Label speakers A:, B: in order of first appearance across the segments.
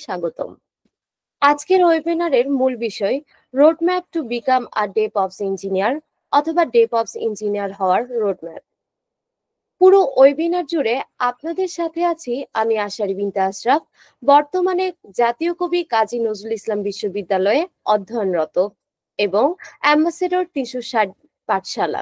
A: স্বাগতম। আজকের ওয়েবিনারের মূল বিষয় roadmap to become a DevOps engineer অথবা ডেভঅপস ইঞ্জিনিয়ার হওয়ার রোডম্যাপ। পুরো ওয়েবিনার জুড়ে আপনাদের সাথে আছি আমি আশারি বিনতে আশরাফ, বর্তমানে জাতীয় কবি কাজী নজরুল ইসলাম বিশ্ববিদ্যালয়ে অধ্যয়নরত এবং অ্যাম্বাসেডর ৩৬০ পাঠশালা।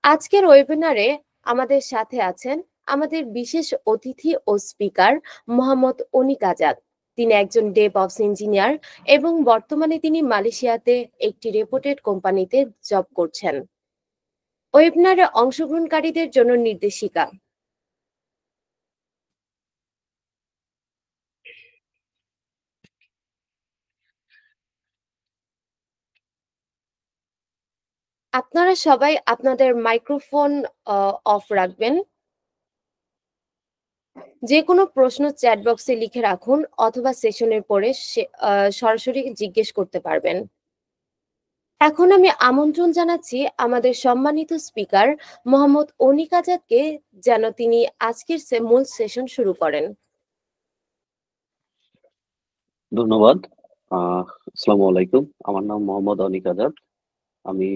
A: আজকের ওয়েবিনারে আমাদের সাথে আছেন আমাদের বিশেষ অতিথি ও স্পিকার মোহাম্মদ অনিক আজাদ। তিনি একজন ডেভঅপস ইঞ্জিনিয়ার এবং বর্তমানে তিনি মালয়েশিয়াতে একটি রেপুটেড কোম্পানিতে জব করছেন। ওয়েবিনারে অংশগ্রহণকারীদের জন্য নির্দেশিকা। আপনারা সবাই আপনাদের মাইক্রোফোন অফ রাখবেন। যে কোনো প্রশ্ন চ্যাট বক্সে লিখে রাখুন অথবা সেশনের পরে সরাসরি জিজ্ঞেস করতে পারবেন। এখন আমি আমন্ত্রণ জানাচ্ছি আমাদের সম্মানিত স্পিকার মোহাম্মদ অনিক আজাদকে, যেন তিনি আজকের মূল সেশন শুরু করেন।
B: ধন্যবাদ। আসসালামু আলাইকুম। আমার নাম মোহাম্মদ অনিক আজাদ। আমি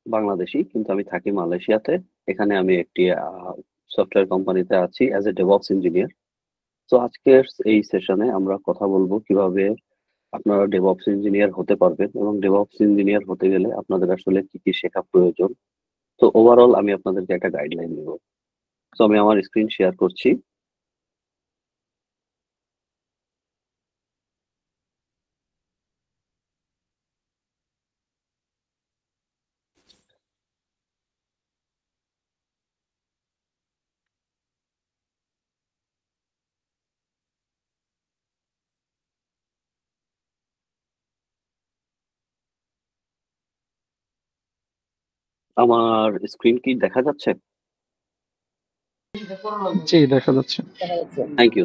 B: বাংলাদেশি, কিন্তু আমি থাকি মালয়েশিয়াতে। এখানে আমি একটি সফটওয়্যার কোম্পানিতে আছি অ্যাজ এ ডেভঅপস ইঞ্জিনিয়ার। তো আজকের এই সেশনে আমরা কথা বলবো কিভাবে আপনারা ডেভঅপস ইঞ্জিনিয়ার হতে পারবেন এবং ডেভঅপস ইঞ্জিনিয়ার হতে গেলে আপনাদের আসলে কি কি শেখা প্রয়োজন। তো ওভারঅল আমি আপনাদেরকে একটা গাইডলাইন দেব। তো আমি আমার স্ক্রিন শেয়ার করছি। আমার স্ক্রিন কি দেখা যাচ্ছে?
C: জি, দেখা যাচ্ছে।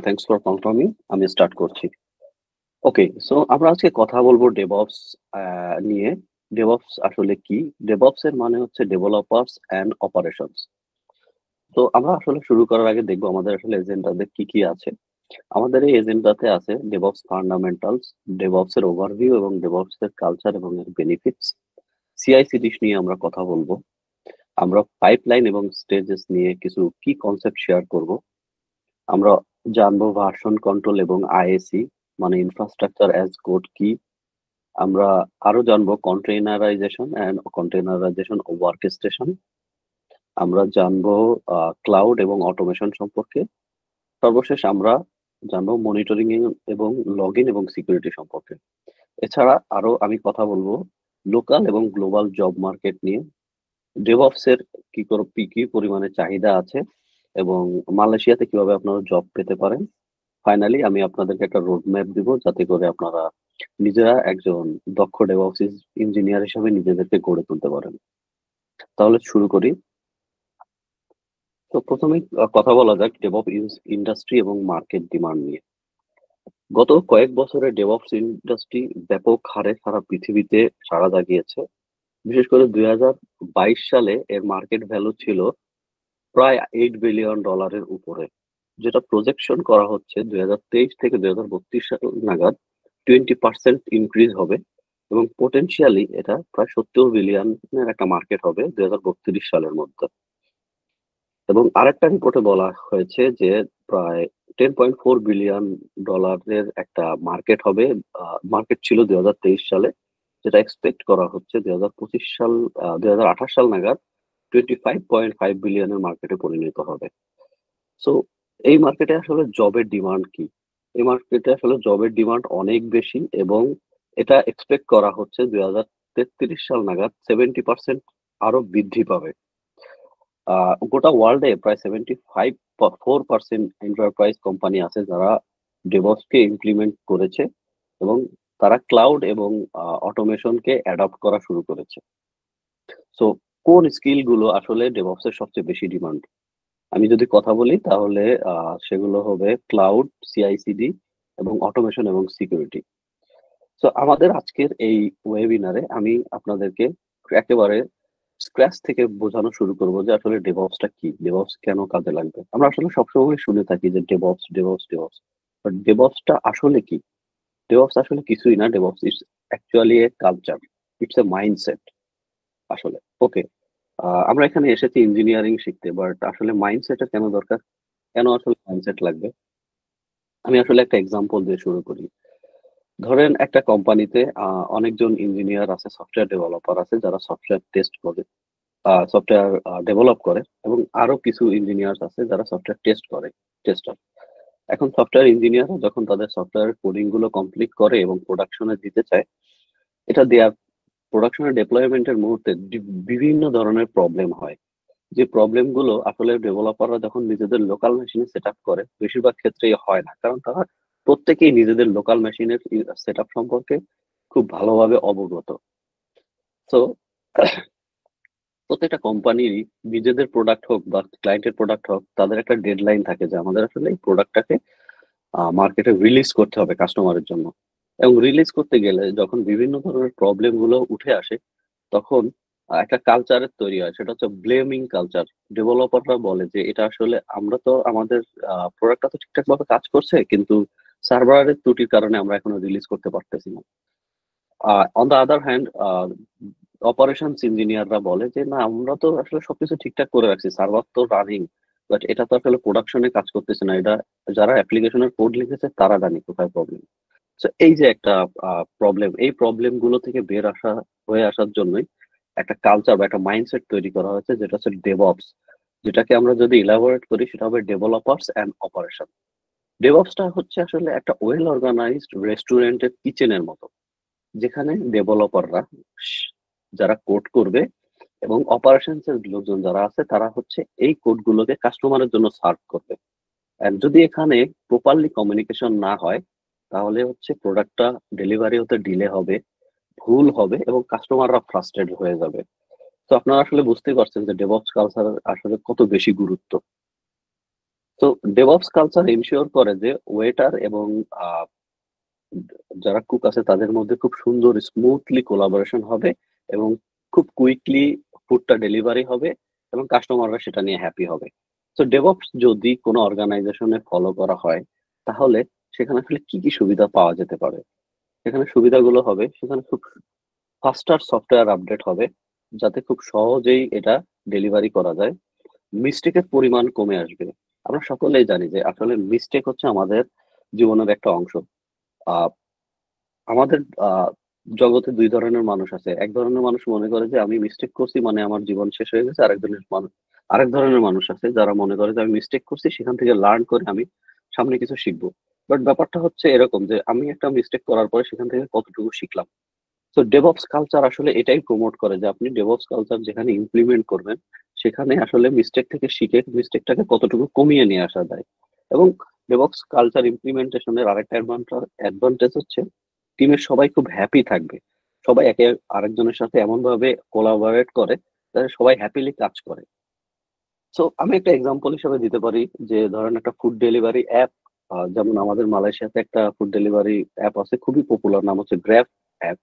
B: Thanks for confirming. আমি স্টার্ট করছি। ওকে, সো আমরা আজকে কথা বলবো ডেভঅপস নিয়ে। ডেভঅপস আসলে কি? ডেভঅপস এর মানে হচ্ছে ডেভেলপারস এন্ড অপারেশনস। তো আমরা আসলে শুরু করার আগে দেখবো আমাদের আসলে এজেন্ডাতে কি কি আছে। আমাদের এই এজেন্ডাতে আছে ডেভঅপস ফান্ডামেন্টালস, ডেভঅপস এর ওভারভিউ এবং ডেভঅপস এর কালচার এবং এর বেনিফিটস। সিআইসিডি নিয়ে আমরা কথা বলবো। আমরা পাইপলাইন এবং স্টেজেস নিয়ে কিছু কি কনসেপ্ট শেয়ার করব। আমরা জানবো ভার্সন কন্ট্রোল এবং আইএসি মানে ইনফ্রাস্ট্রাকচার অ্যাজ কোড কি। আমরা আরো জানবো কন্টেইনারাইজেশন এন্ড কন্টেইনারাইজেশন ওয়ার্কস্টেশন। আমরা জানবো ক্লাউড এবং অটোমেশন সম্পর্কে। সর্বশেষ আমরা জানবো মনিটরিং এবং লগ ইন এবং সিকিউরিটি সম্পর্কে। এছাড়া আরো আমি কথা বলবো লোকাল এবং গ্লোবাল জব মার্কেট নিয়ে, ডেভঅপস এর কি পরিমাণে চাহিদা আছে এবং মালয়েশিয়াতে কিভাবে আপনারা জব পেতে পারেন। ফাইনালি আমি আপনাদেরকে একটা রোড ম্যাপ দিব যাতে করে আপনারা নিজেরা একজন দক্ষ ডেভঅপস ইঞ্জিনিয়ার হিসেবে নিজেদেরকে গড়ে তুলতে পারেন। তাহলে শুরু করি। তো প্রথমেই কথা বলা যাক ডেভঅপস ইন্ডাস্ট্রি এবং মার্কেট ডিমান্ড নিয়ে। গত কয়েক বছরে ডেভঅপস ইন্ডাস্ট্রি ব্যাপক হারে সারা পৃথিবীতে সাড়া জাগিয়েছে। বিশেষ করে 2022 সালে এর মার্কেট ভ্যালু ছিল প্রায় $8 বিলিয়ন উপরে, যেটা প্রজেকশন করা হচ্ছে 2023 থেকে 2032 সাল নাগাদ 20% ইনক্রিজ হবে এবং পোটেনশিয়ালি এটা প্রায় 70 বিলিয়নের একটা মার্কেট হবে 2032 সালের মধ্যে। এবং আরেকটা রিপোর্টে বলা হয়েছে যে প্রায় $10.4 বিলিয়ন একটা মার্কেট হবে, মার্কেট ছিল 2023 সালে, যেটা এক্সপেক্ট করা হচ্ছে 2028 সাল নাগাদ 25.5 বিলিয়নের মার্কেটে পরিণত হবে। সো এই মার্কেটে আসলে জবের ডিমান্ড কি? এই মার্কেটে আসলে জবের ডিমান্ড অনেক বেশি এবং এটা এক্সপেক্ট করা হচ্ছে 2033 সাল নাগাদ 70% আরো বৃদ্ধি পাবে। গোটা ওয়ার্ল্ডে প্রায় 4% এন্টারপ্রাইজ কোম্পানি আছে যারা ডেভঅপসকে ইমপ্লিমেন্ট করেছে এবং তারা ক্লাউড এবং অটোমেশনকে অ্যাডপ্ট করা শুরু করেছে। সো কোন স্কিল গুলো আসলে ডেভঅপস এর সবচেয়ে বেশি ডিমান্ড? আমি যদি কথা বলি তাহলে সেগুলো হবে ক্লাউড, সিআইসিডি এবং অটোমেশন এবং সিকিউরিটি। সো আমাদের আজকের এই ওয়েবিনারে আমি আপনাদেরকে একেবারে স্ক্র্যাচ থেকে বোঝানো শুরু করব যে আসলে ডেভঅপসটা কি, ডেভঅপস কেন কাজে লাগবে। আমরা আসলে সবসময় শুনে থাকি যে ডেভঅপস ডেভঅপস ডেভঅপস, বাট ডেভঅপসটা আসলে কি? ডেভঅপস আসলে কিছুই না। DevOps is actually a culture. It's a mindset আসলে। ওকে। আমরা এখানে এসেছি ইঞ্জিনিয়ারিং শিখতে। বাট আসলে মাইন্ডসেটের কেন দরকার? কেন আসলে মাইন্ডসেট লাগবে? আমি আসলে একটা এক্সাম্পল দিয়ে শুরু করি। ধরেন একটা কোম্পানিতে অনেকজন ইঞ্জিনিয়ার আছে, সফটওয়্যার ডেভেলপার আছে যারা সফটওয়্যার টেস্ট করে, সফটওয়্যার ডেভেলপ করে এবং আরো কিছু ইঞ্জিনিয়ার্স আছে যারা সফটওয়্যার টেস্ট করে, টেস্টার। এখন সফটওয়্যার ইঞ্জিনিয়াররা যখন তাদের সফটওয়্যার কোডিং গুলো কমপ্লিট করে এবং প্রোডাকশনে দিতে চায়, এটা দেয়ার প্রোডাকশনে ডেপ্লয়মেন্টের মুহূর্তে বিভিন্ন ধরনের প্রবলেম হয়। যে প্রবলেম গুলো আসলে ডেভেলপাররা যখন নিজেদের লোকাল মেশিনে সেট আপ করে, বেশিরভাগ ক্ষেত্রেই হয় না। কারণ তারা প্রত্যেকেই নিজেদের লোকাল মেশিনের সেট আপ সম্পর্কে খুব ভালোভাবে অবগত। সো প্রত্যেকটা কোম্পানিরই নিজেদের প্রোডাক্ট হোক বা ক্লায়েন্টের প্রোডাক্ট হোক, তাদের একটা ডেডলাইন থাকে যে আমাদের আসলে এই প্রোডাক্টটাকে মার্কেটে রিলিজ করতে হবে কাস্টমারের জন্য। এবং রিলিজ করতে গেলে যখন বিভিন্ন ধরনের প্রবলেম গুলো উঠে আসে, তখন একটা কালচারের তৈরি হয়। সেটা হচ্ছে ব্লেমিং কালচার। ডেভেলপাররা বলে যে এটা আসলে আমরা তো আমাদের প্রোডাক্টটা তো ঠিকঠাক ভাবে কাজ করছে, কিন্তু সার্ভারের ত্রুটির কারণে আমরা এখনো রিলিজ করতে পারতেছি না। On the other hand operations ইঞ্জিনিয়াররা বলে যে না, আমরা তো আসলে সবকিছু ঠিকঠাক করে রাখছি, সার্ভার তো রানিং, বাট এটা তো আসলে প্রোডাকশনে কাজ করতেছে না। এটা যারা অ্যাপ্লিকেশনের কোড লিখেছে তারা জানে কোথায় প্রবলেম। সো এই যে একটা প্রবলেম, এই প্রবলেম গুলো থেকে হয়ে আসার জন্যই একটা কালচার বা একটা মাইন্ডসেট তৈরি করা হয়েছে, যেটা হচ্ছে ডেভঅপস। যেটাকে আমরা যদি ইলাবোরেট করি সেটা হবে ডেভেলপার্স অ্যান্ড অপারেশন। ডেভঅপসটা হচ্ছে আসলে একটা ওয়েল অর্গানাইজড রেস্টুরেন্টের কিচেনের মতো, যেখানে ডেভেলপাররা যারা কোড করবে এবং অপারেশনস এর লোকজন যারা আছে তারা হচ্ছে এই কোড গুলোকে কাস্টমারের জন্য সার্ভ করবে। এন্ড যদি এখানে প্রপারলি কমিউনিকেশন না হয়, তাহলে হচ্ছে প্রোডাক্টটা ডেলিভারি হতে ডিলে হবে, ভুল হবে এবং কাস্টমাররা ফ্রাস্ট্রেটেড হয়ে যাবে। তো আপনারা আসলে বুঝতেই পারছেন যে ডেভঅপস কালচার আসলে কত বেশি গুরুত্ব। তো ডেভঅপস কালচার এনশিওর করে যে ওয়েটার এবং আহ, যারা কুক আছে তাদের মধ্যে খুব সুন্দর স্মুথলি কোলাবোরেশন হবে এবং খুব কুইকলি ফুডটা ডেলিভারি হবে এবং কাস্টমাররা সেটা নিয়ে হ্যাপি হবে। তো ডেভঅপস যদি কোনো অর্গানাইজেশনে ফলো করা হয়, তাহলে সেখানে আসলে কি কি সুবিধা পাওয়া যেতে পারে? সেখানে সুবিধাগুলো হবে, সেখানে খুব ফাস্টার সফটওয়্যার আপডেট হবে, যাতে খুব সহজেই এটা ডেলিভারি করা যায়। মিস্টেকের পরিমাণ কমে আসবে। আমরা সকলেই জানি যে আসলে মিস্টেক হচ্ছে আমাদের জীবনের একটা অংশ। আহ আমাদের জগতে ২ ধরনের মানুষ আছে। এক ধরনের মানুষ মনে করে যে আমি মিস্টেক করছি মানে আমার জীবন শেষ হয়ে গেছে। আরেক ধরনের মানুষ আছে যারা মনে করে যে আমি মিস্টেক করছি, সেখান থেকে লার্ন করে আমি সামনে কিছু শিখবো। বাট ব্যাপারটা হচ্ছে এরকম যে আমি একটা মিস্টেক করার পরে সেখান থেকে কতটুকু শিখলাম। তো ডেভঅপস কালচার আসলে এটাই প্রমোট করে যে আপনি ডেভঅপস কালচার যেখানে ইমপ্লিমেন্ট করবেন, সেখানে আসলে মিস্টেক থেকে শিখে মিস্টেকটাকে কতটুকু কমিয়ে নিয়ে আসা যায়। এবং ডেভঅপস কালচার ইমপ্লিমেন্টেশনের আরেকটা অ্যাডভান্টেজ হচ্ছে টিমের সবাই খুব হ্যাপি থাকবে। সবাই একে আরেকজনের সাথে এমনভাবে কোলাবোরেট করে যাতে সবাই হ্যাপিলি কাজ করে। সো আমি একটা এক্সাম্পল হিসেবে দিতে পারি যে ধরেন একটা ফুড ডেলিভারি অ্যাপ, যেমন আমাদের মালয়েশিয়াতে একটা ফুড ডেলিভারি অ্যাপ আছে, খুবই পপুলার, নাম হচ্ছে গ্র্যাব অ্যাপ।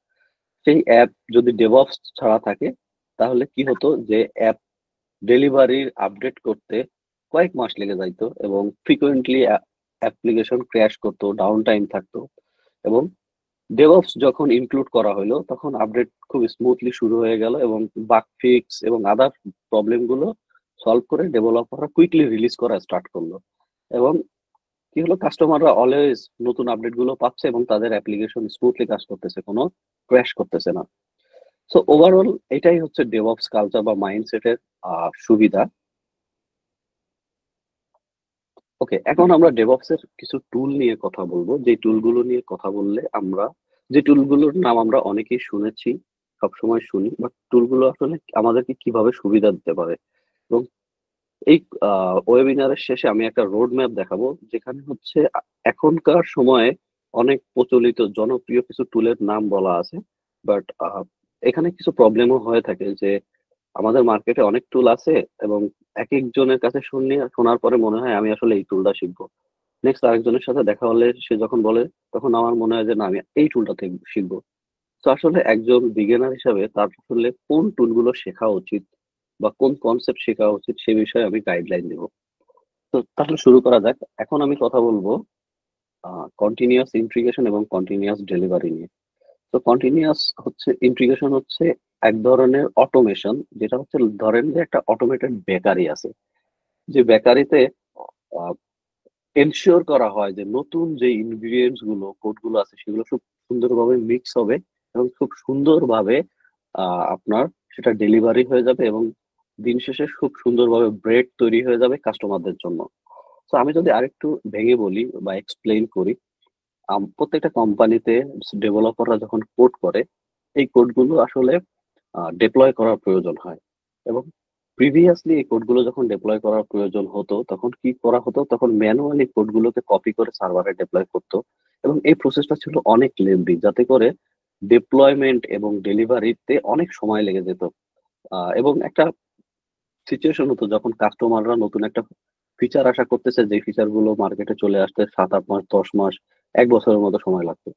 B: সেই অ্যাপ যদি ডেভঅপস ছাড়া থাকে, তাহলে কি হতো যে অ্যাপ ডেলিভারির আপডেট করতে কয়েক মাস লেগে যাইতো এবং ফ্রিকোয়েন্টলি অ্যাপ্লিকেশন ক্র্যাশ করতো, ডাউন টাইম থাকতো। এবং ডেভঅপস যখন ইনক্লুড করা হলো তখন আপডেট খুব স্মুথলি শুরু হয়ে গেল এবং বাগ ফিক্স এবং আদার প্রবলেম গুলো সলভ করে ডেভেলপাররা কুইকলি রিলিজ করা স্টার্ট করলো। এবং কি হলো, কাস্টমাররা অলওয়েজ নতুন আপডেট গুলো পাচ্ছে এবং তাদের অ্যাপ্লিকেশন স্মুথলি কাজ করতেছে, কোনো ক্র্যাশ করতেছে না। সো ওভারঅল এটাই হচ্ছে ডেভঅপস কালচার বা মাইন্ডসেটের সুবিধা। ওকে, এখন আমরা ডেভঅপস এর কিছু টুল নিয়ে কথা বলবো, যে টুলগুলো নিয়ে কথা বললে আমরা, যে টুলগুলোর নাম আমরা অনেকেই শুনেছি, সবসময় শুনি, বাট টুলগুলো আসলে আমাদেরকে কিভাবে সুবিধা দিতে পারে। এবং এই ওয়েবিনারের শেষে আমি একটা রোড ম্যাপ দেখাবো, যেখানে হচ্ছে এখনকার সময়ে অনেক প্রচলিত জনপ্রিয় কিছু টুলের নাম বলা আছে। বাট এখানে কিছু প্রবলেমও হয়ে থাকে যে আমাদের মার্কেটে অনেক টুল আছে এবং একেকজনের কাছে শোনার পরে মনে হয় আমি আসলে এই টুলটা শিখবো। নেক্সট আরেকজনের সাথে দেখা হলে সে যখন বলে, তখন আমার মনে হয় যে না, আমি এই টুলটা থেকে শিখবো। তো আসলে একজন বিগিনার হিসাবে তার আসলে কোন টুলগুলো শেখা উচিত বা কোন কনসেপ্ট শেখা উচিত সে বিষয়ে আমি গাইডলাইন দেব। তো তাহলে শুরু করা যাক। এখন আমি কথা বলবো কন্টিনিউয়াস ইন্টিগ্রেশন এবং কন্টিনিউয়াস ডেলিভারি নিয়ে। তো কন্টিনিউয়াস হচ্ছে ইন্টিগ্রেশন হচ্ছে এক ধরনের অটোমেশন, যেটা হচ্ছে ধরেন যে একটা অটোমেটেড বেকারি আছে, যে বেকারিতে এনশিওর করা হয় যে নতুন যে ইনগ্রিডিয়েন্টস গুলো কোড গুলো আছে সেগুলো খুব সুন্দরভাবে মিক্স হবে এবং খুব সুন্দরভাবে আপনার সেটা ডেলিভারি হয়ে যাবে এবং দিন শেষে খুব সুন্দরভাবে ব্রেড তৈরি হয়ে যাবে কাস্টমারদের জন্য। তো আমি যদি আরেকটু ভেঙে বলি বা এক্সপ্লেইন করি, প্রত্যেকটা কোম্পানিতে ডেভেলপাররা যখন কোড করে এই কোডগুলো আসলে ডিপ্লয় করার প্রয়োজন হয় এবং প্রিভিয়াসলি এই কোডগুলো যখন ডিপ্লয় করার প্রয়োজন হতো তখন কি করা হতো, তখন ম্যানুয়ালি কোডগুলোকে কপি করে সার্ভারে ডিপ্লয় করতো এবং এই প্রসেসটা ছিল অনেক লেন্দি, যাতে করে ডিপ্লয়মেন্ট এবং ডেলিভারিতে অনেক সময় লেগে যেত। এবং একটা সিচুয়েশন হতো যখন কাস্টমাররা নতুন একটা ফিচার আশা করতেছে, যে ফিচার গুলো মার্কেটে চলে আসতে 7-8 মাস 10 মাস 1 বছরের মতো সময় লাগতো।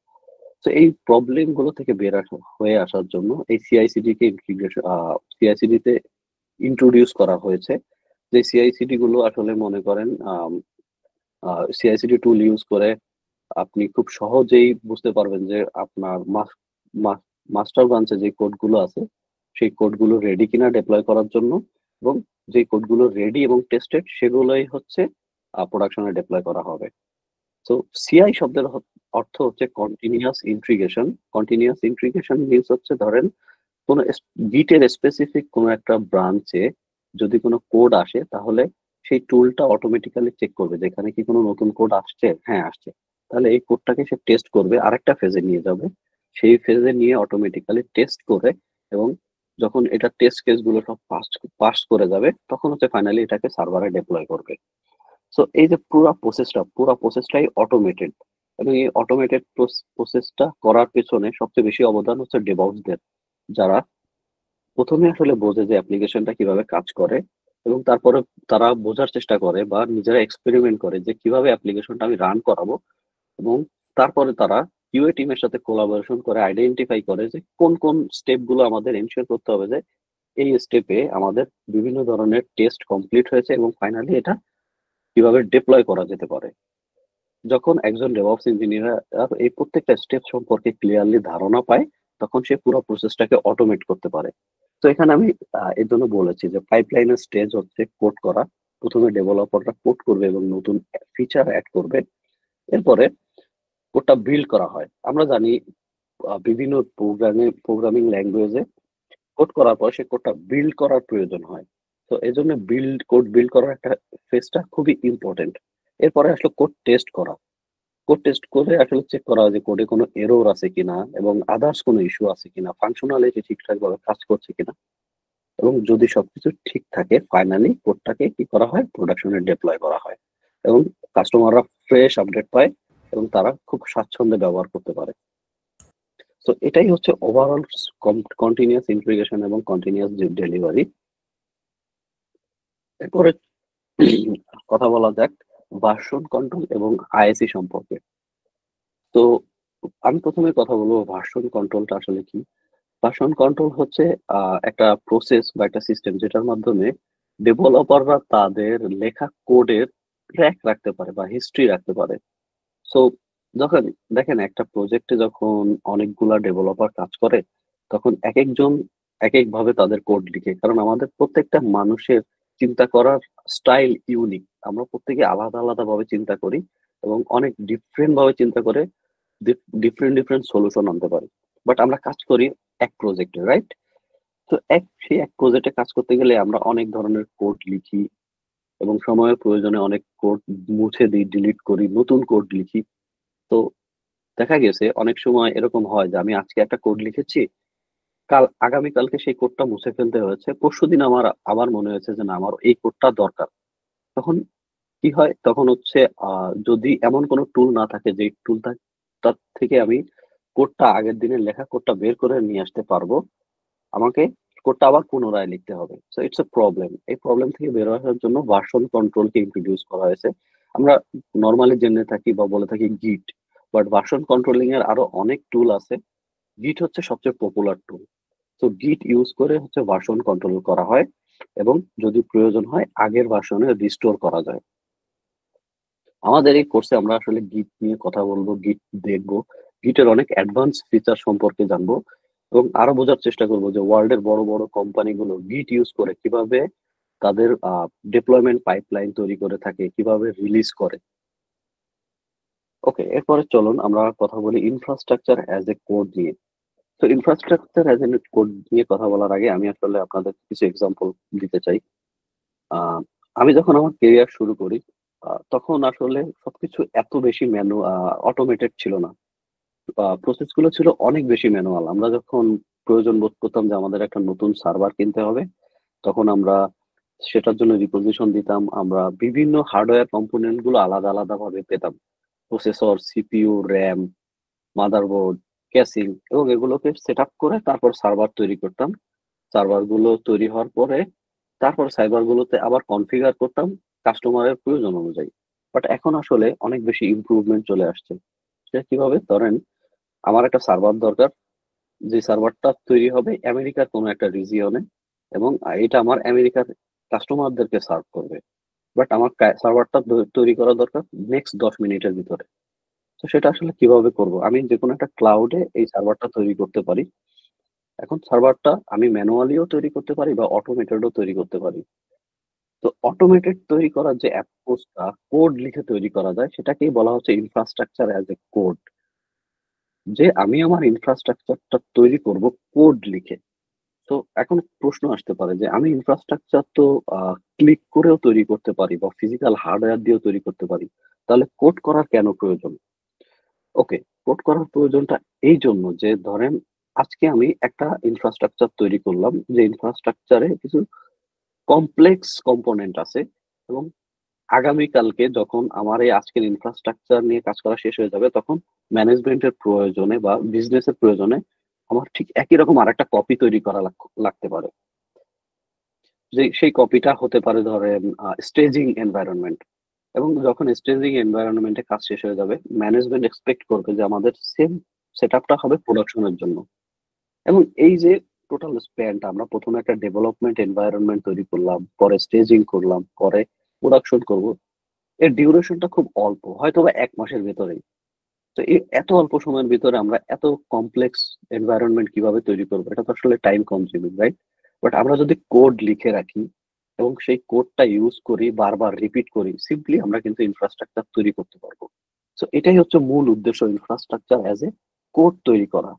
B: তো এই প্রবলেম গুলো থেকে হয়ে আসার জন্য এই সিআইসিডি কে ইন্টিগ্রেশন সিআইসিডি তে ইন্ট্রোডিউস করা হয়েছে, যে সিআইসিডি গুলো আসলে মনে করেন সিআইসিডি টুল ইউজ করে আপনি খুব সহজেই বুঝতে পারবেন যে আপনার মাস্টার ব্রাঞ্চে যে কোডগুলো আছে সেই কোডগুলো রেডি কিনা ডিপ্লয় করার জন্য, এবং যে কোডগুলো রেডি এবং টেস্টেড সেগুলোই হচ্ছে প্রোডাকশনে ডিপ্লয় করা হবে। তো সিআই শব্দের অর্থ হচ্ছে continuous integration. Continuous integration means হচ্ছে ধরেন কোনো গিটের স্পেসিফিক কোনো একটা ব্রাঞ্চে যদি কোনো কোড আসে তাহলে সেই টুলটা অটোমেটিক্যালি চেক করবে যে এখানে কি কোনো নতুন কোড আসছে, হ্যাঁ আসছে, তাহলে এই কোডটাকে সে টেস্ট করবে, আরেকটা ফেজে নিয়ে যাবে, সেই ফেজে নিয়ে অটোমেটিক্যালি টেস্ট করে এবং যখন এটা টেস্ট কেস গুলো সব পাস করে যাবে তখন হচ্ছে ফাইনালি এটাকে সার্ভারে ডিপ্লয় করবে। সো এই যে পুরো প্রসেসটাই অটোমেটেড এবং এই অটোমেটেড প্রসেসটা করার পেছনে সবচেয়ে বেশি অবদান হচ্ছে ডেভঅপসদের, যারা প্রথমে আসলে বোঝে যে অ্যাপ্লিকেশনটা কিভাবে কাজ করে এবং তারপরে তারা বোঝার চেষ্টা করে বা নিজেরা এক্সপেরিমেন্ট করে যে কিভাবে অ্যাপ্লিকেশনটা আমি রান করাবো, এবং তারপরে তারা কিউএ টিমের সাথে কোলাবোরেশন করে আইডেন্টিফাই করে যে কোন কোন স্টেপ গুলো আমাদের এনশিওর করতে হবে যে এই স্টেপে আমাদের বিভিন্ন ধরনের টেস্ট কমপ্লিট হয়েছে এবং ফাইনালি এটা কিভাবে ডিপ্লয় করা যেতে পারে। যখন একজন ডেভঅপস ইঞ্জিনিয়ার এই প্রত্যেকটা স্টেপ সম্পর্কে ক্লিয়ারলি ধারণা পায় তখন সে পুরো প্রসেসটাকে অটোমেট করতে পারে। তো এখানে আমি এর জন্য বলেছি যে পাইপলাইনের স্টেজ হচ্ছে কোড করা। প্রথমে ডেভেলপাররা কোড করবে এবং নতুন ফিচার অ্যাড করবে, এরপরে কোডটা বিল্ড করা হয়। আমরা জানি বিভিন্ন প্রোগ্রামিং ল্যাঙ্গুয়েজে কোড করার পর সে কোডটা বিল্ড করার প্রয়োজন হয়। তো এজন্য কোড বিল্ড করার একটা ফেজটা খুবই ইম্পর্টেন্ট। এরপরে আসলে কোড টেস্ট করা। কোড টেস্ট করে আসলে চেক করা হয় যে কোডে কোনো এরর আছে কিনা এবং আদার্স কোনো ইস্যু আছে কিনা, ফাংশনালিটি ঠিকঠাক ভাবে কাজ করছে কিনা, এবং যদি সবকিছু ঠিক থাকে ফাইনালি কোডটাকে কি করা হয়, প্রোডাকশনে ডিপ্লয় করা হয় এবং কাস্টমাররা ফ্রেশ আপডেট পায় এবং তারা খুব স্বাচ্ছন্দ্যে ব্যবহার করতে পারে। তো এটাই হচ্ছে ওভারঅল কন্টিনিউয়াস ইন্টিগ্রেশন এবং কন্টিনিউয়াস ডেলিভারি। এরপরে কথা বলা যাক ভার্সন কন্ট্রোল এবং আইএসি সম্পর্কে। তো আমি প্রথমে কথা বলবো ভার্সন কন্ট্রোলটা আসলে কি। ভার্সন কন্ট্রোল হচ্ছে একটা প্রসেস বা একটা সিস্টেম যেটার মাধ্যমে ডেভেলপাররা তাদের লেখা কোডের ট্র্যাক রাখতে পারে বা হিস্ট্রি রাখতে পারে। সো যখন দেখেন একটা প্রজেক্টে যখন অনেকগুলা ডেভেলপার কাজ করে তখন একজন এক এক ভাবে তাদের কোড লিখে, কারণ আমাদের প্রত্যেকটা মানুষের চিন্তা করার স্টাইল ইউনিক, আমরা প্রত্যেকে আলাদা আলাদা ভাবে চিন্তা করি এবং অনেক ডিফারেন্ট ভাবে চিন্তা করে ডিফারেন্ট ডিফারেন্ট সলিউশন আনতে পারি, বাট আমরা কাজ করি এক প্রজেক্টে, রাইট? তো সেই এক প্রজেক্টে কাজ করতে গেলে আমরা অনেক ধরনের কোড লিখি এবং সময়ের প্রয়োজনে অনেক কোড মুছে দিই, ডিলিট করি, নতুন কোড লিখি। তো দেখা গেছে অনেক সময় এরকম হয় যে আমি আজকে একটা কোড লিখেছি, আগামীকালকে সেই কোডটা মুছে ফেলতে হয়েছে, পরশুদিন আমার আবার মনে হয়েছে যে না আমার এই কোডটা দরকার। তখন কি হয়, তখন হচ্ছে যদি এমন কোনো টুল না থাকে যে টুলটার থেকে আমি কোডটা আগের দিনের লেখা কোডটা বের করে নিয়ে আসতে পারবো, আমাকে কোডটা আবার পুনরায় লিখতে হবে। So it's a problem. এই প্রবলেম থেকে বের আসার জন্য ভার্সন কন্ট্রোলকে ইন্ট্রোডিউস করা হয়েছে। আমরা নরমালি জেনে থাকি বা বলে থাকি গিট, বাট ভার্সন কন্ট্রোলিং এর আরো অনেক টুল আছে। গিট হচ্ছে সবচেয়ে পপুলার টুল। তো গিট ইউজ করে হচ্ছে ভার্সন কন্ট্রোল করা হয় এবং যদি প্রয়োজন হয় আগের ভার্সনে রিস্টোর করা যায়। আমাদের এই কোর্সে আমরা আসলে গিট নিয়ে কথা বলবো, গিট দেখবো, গিটের অনেক অ্যাডভান্স ফিচার সম্পর্কে জানবো এবং আরো বোঝার চেষ্টা করবো যে ওয়ার্ল্ডের বড় বড় কোম্পানিগুলো গিট ইউজ করে কিভাবে তাদের ডিপ্লয়মেন্ট পাইপলাইন তৈরি করে থাকে, কিভাবে রিলিজ করে। ওকে, এরপরে চলুন আমরা কথা বলি ইনফ্রাস্ট্রাকচার অ্যাজ এ কোড নিয়ে। তো ইনফ্রাস্ট্রাকচার অ্যাজ এ কোড নিয়ে কথা বলার আগে আমি আসলে আপনাদের কিছু এক্সাম্পল দিতে চাই। আহ, আমি যখন আমার কেরিয়ার শুরু করি তখন আসলে সবকিছু এত বেশি অটোমেটেড ছিল না। প্রসেস গুলো ছিল অনেক বেশি ম্যানুয়াল। আমরা যখন প্রয়োজন বোধ করতাম যে আমাদের একটা নতুন সার্ভার কিনতে হবে, তখন আমরা সেটার জন্য রিপোজিশন দিতাম। আমরা বিভিন্ন হার্ডওয়্যার কম্পোনেন্ট গুলো আলাদা আলাদা ভাবে পেতাম, processor, CPU, RAM, motherboard, casing, এবং এগুলোকে সেট আপ করে তারপর সার্ভার তৈরি করতাম। সার্ভার গুলো তৈরি হওয়ার পরে তারপর সার্ভার গুলোতে আবার কনফিগার করতাম কাস্টমারের প্রয়োজন অনুযায়ী। বাট এখন আসলে অনেক বেশি ইমপ্রুভমেন্ট চলে আসছে। সেটা কিভাবে? ধরেন আমার একটা সার্ভার দরকার, যে সার্ভারটা তৈরি হবে আমেরিকার কোনো একটা রিজিয়নে, এবং এটা আমার আমেরিকার কাস্টমারদেরকে সার্ভ করবে। বাট আমার সার্ভারটা তৈরি করা দরকার নেক্সট 10 মিনিটের ভিতরে। তো সেটা আসলে কিভাবে করব? আমি যে কোনো একটা ক্লাউডে এই সার্ভারটা তৈরি করতে পারি। এখন সার্ভারটা আমি ম্যানুয়ালিও তৈরি করতে পারি বা অটোমেটেডও তৈরি করতে পারি। তো অটোমেটেড তৈরি করার যে অ্যাপ্রোচটা কোড লিখে তৈরি করা যায়, সেটাকেই বলা হচ্ছে ইনফ্রাস্ট্রাকচার অ্যাজ এ কোড। যে আমি আমার ইনফ্রাস্ট্রাকচারটা তৈরি করব কোড লিখে। তো এখন প্রশ্ন আসতে পারে যে আমি ইনফ্রাস্ট্রাকচার তো ক্লিক করেও তৈরি করতে পারি বা ফিজিক্যাল হার্ডওয়্যার দিয়েও তৈরি করতে পারি। তাহলে কোড করার কেন প্রয়োজন? ওকে, কোড করার প্রয়োজনটা এই জন্য যে ধরেন আজকে আমি একটা ইনফ্রাস্ট্রাকচার তৈরি করলাম, যে ইনফ্রাস্ট্রাকচারে কিছু কমপ্লেক্স কম্পোনেন্ট আছে, এবং আগামীকালকে যখন আমার এই আজকের ইনফ্রাস্ট্রাকচার নিয়ে কাজ করা শেষ হয়ে যাবে, তখন ম্যানেজমেন্টের প্রয়োজনে বা বিজনেসের প্রয়োজনে আমার ঠিক একই রকম আরেকটা কপি তৈরি করা লাগতে পারে। যে সেই কপিটা হতে পারে ধরেন স্টেজিং এনভায়রনমেন্ট, এবং যখন স্টেজিং এনভায়রনমেন্টে কাজ শেষ হয়ে যাবে, ম্যানেজমেন্ট এক্সপেক্ট করবে যে আমাদের সেম সেটআপটা হবে প্রোডাকশনের জন্য। এবং এই যে টোটাল স্প্যানটা, আমরা প্রথমে একটা ডেভেলপমেন্ট এনভায়রনমেন্ট তৈরি করলাম, পরে স্টেজিং করলাম, পরে প্রোডাকশন করব, এর ডিউরেশনটা খুব অল্প, হয়তো বা 1 মাসের ভেতরেই। তো এই এত অল্প সময়ের ভিতরে আমরা এত কমপ্লেক্স এনভায়রনমেন্ট কিভাবে তৈরি করবো? এটা তো আসলে টাইম কনজিউমিং, রাইট? বাট আমরা যদি কোড লিখে রাখি এবং সেই কোডটা ইউজ করি, বারবার রিপিট করি, সিম্পলি আমরা কিন্তু ইনফ্রাস্ট্রাকচার তৈরি করতে পারবো। তো এটাই হচ্ছে মূল উদ্দেশ্য, ইনফ্রাস্ট্রাকচার অ্যাজ এ কোড তৈরি করা।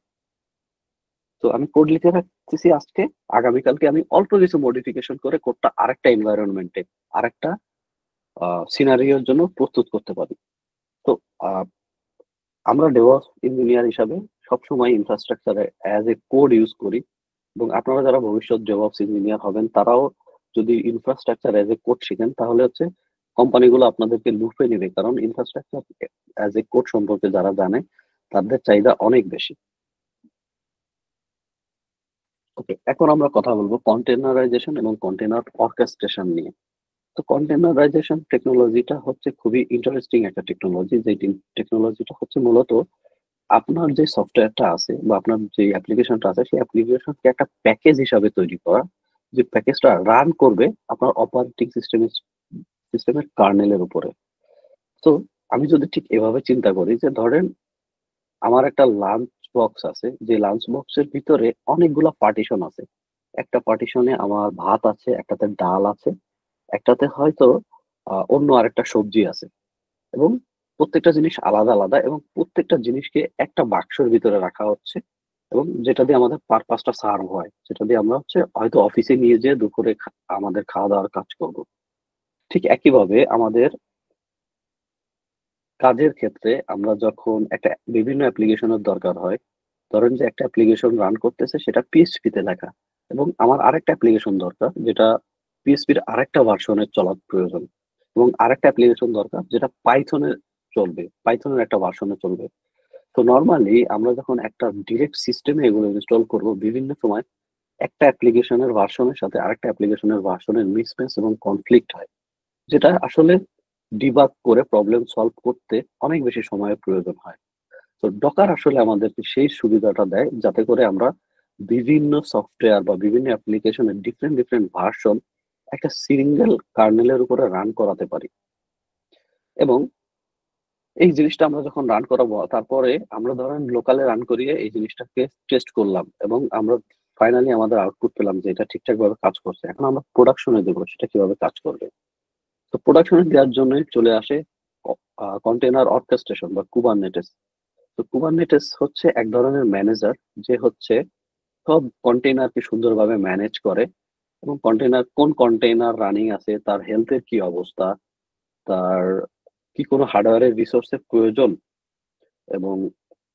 B: তো আমি কোড লিখে রাখতেছি আজকে, আগামীকালকে আমি অল্প কিছু মডিফিকেশন করে কোডটা আরেকটা এনভায়রনমেন্টে, আরেকটা সিনারিওর জন্য প্রস্তুত করতে পারি। তো আহ, আমরা ডেভঅপস ইঞ্জিনিয়ার হিসাবে সবসময় ইনফ্রাস্ট্রাকচারে অ্যাজ এ কোড ইউজ করি, এবং আপনারা যারা ভবিষ্যৎ ডেভঅপস ইঞ্জিনিয়ার হবেন তারাও যদি ইনফ্রাস্ট্রাকচার অ্যাজ এ কোড শিখেন, তাহলে হচ্ছে কোম্পানিগুলো আপনাদেরকে লুফে নেবে, কারণ ইনফ্রাস্ট্রাকচার অ্যাজ এ কোড সম্পর্কে যারা জানে তাদের চাহিদা অনেক বেশি। ওকে, এখন আমরা কথা বলবো কন্টেনারাইজেশন এবং কন্টেনার অর্কেস্ট্রেশন নিয়ে। তো কন্টেনারাইজেশন টেকনোলজিটা হচ্ছে খুবই ইন্টারেস্টিং একটা টেকনোলজি। যে টেকনোলজিটা হচ্ছে মূলত আপনার যে সফটওয়্যারটা আছে বা আপনার যে অ্যাপ্লিকেশনটা আছে, সেই অ্যাপ্লিকেশনকে একটা প্যাকেজ হিসাবে তৈরি করা, যে প্যাকেজটা রান করবে আপনার অপারেটিং সিস্টেমের কার্নেলের উপরে। তো আমি যদি ঠিক এভাবে চিন্তা করি যে ধরেন আমার একটা লাঞ্চ বক্স আছে, যে লাঞ্চ বক্সের ভিতরে অনেকগুলা পার্টিশন আছে। একটা পার্টিশনে আমার ভাত আছে, একটাতে ডাল আছে, একটাতে হয়তো অন্য আরেকটা সবজি আছে, এবং প্রত্যেকটা জিনিস আলাদা আলাদা, এবং প্রত্যেকটা জিনিসকে একটা বাক্সের ভিতরে রাখা হচ্ছে, এবং যেটা দিয়ে আমাদের পারপাসটা সার্ভ হয়, যেটা দিয়ে আমরা হচ্ছে হয়তো অফিসে নিয়ে যেয়ে দুপুরে আমাদের খাওয়া দাওয়ার কাজ করব। ঠিক একইভাবে আমাদের কাজের ক্ষেত্রে আমরা যখন একটা বিভিন্ন অ্যাপ্লিকেশনের দরকার হয়, ধরেন যে একটা অ্যাপ্লিকেশন রান করতেছে সেটা পিএইচপি তে লেখা, এবং আমার আরেকটা অ্যাপ্লিকেশন দরকার যেটা পিএইচপির আরেকটা ভার্সনের চলার প্রয়োজন, এবং আরেকটা অ্যাপ্লিকেশন দরকার যেটা পাইথনে চলবে, পাইথনের একটা ভার্সনে চলবে। তো নরমালি আমরা যখন একটা ডিরেক্ট সিস্টেমে এগুলো ইনস্টল করব, বিভিন্ন সময় একটা অ্যাপ্লিকেশনের ভার্সনের সাথে আরেকটা অ্যাপ্লিকেশনের ভার্সনের মিসম্যাচ এবং কনফ্লিক্ট হয়, যেটা আসলে ডিবাগ করে প্রবলেম সলভ করতে অনেক বেশি সময়ের প্রয়োজন হয়। তো ডকার আসলে আমাদেরকে সেই সুবিধাটা দেয়, যাতে করে আমরা বিভিন্ন সফটওয়্যার বা বিভিন্ন অ্যাপ্লিকেশনের ডিফারেন্ট ডিফারেন্ট ভার্সন একটা সিঙ্গেল কার্নেলের উপরে রান করাতে পারি। এবং এই জিনিসটা আমরা যখন রান করাবো, তারপরে আমরা ধরেন লোকালে রান করিয়ে এই জিনিসটাকে টেস্ট করলাম এবং আমরা ফাইনালি আমাদের আউটপুট পেলাম যে এটা ঠিকঠাক ভাবে কাজ করছে। এখন আমরা প্রোডাকশনে দেবো সেটা কিভাবে কাজ করবে। তো প্রোডাকশনে দেওয়ার জন্যই চলে আসে কন্টেইনার অর্কেস্ট্রেশন বা কুবারনেটিস। তো কুবারনেটিস হচ্ছে এক ধরনের ম্যানেজার, যে হচ্ছে সব কন্টেইনারকে সুন্দরভাবে ম্যানেজ করে এবং কোন কন্টেইনার রানিং আছে, তার হেলথের কি অবস্থা, তার কি কোনো হার্ডওয়্যারের রিসোর্সের প্রয়োজন, এবং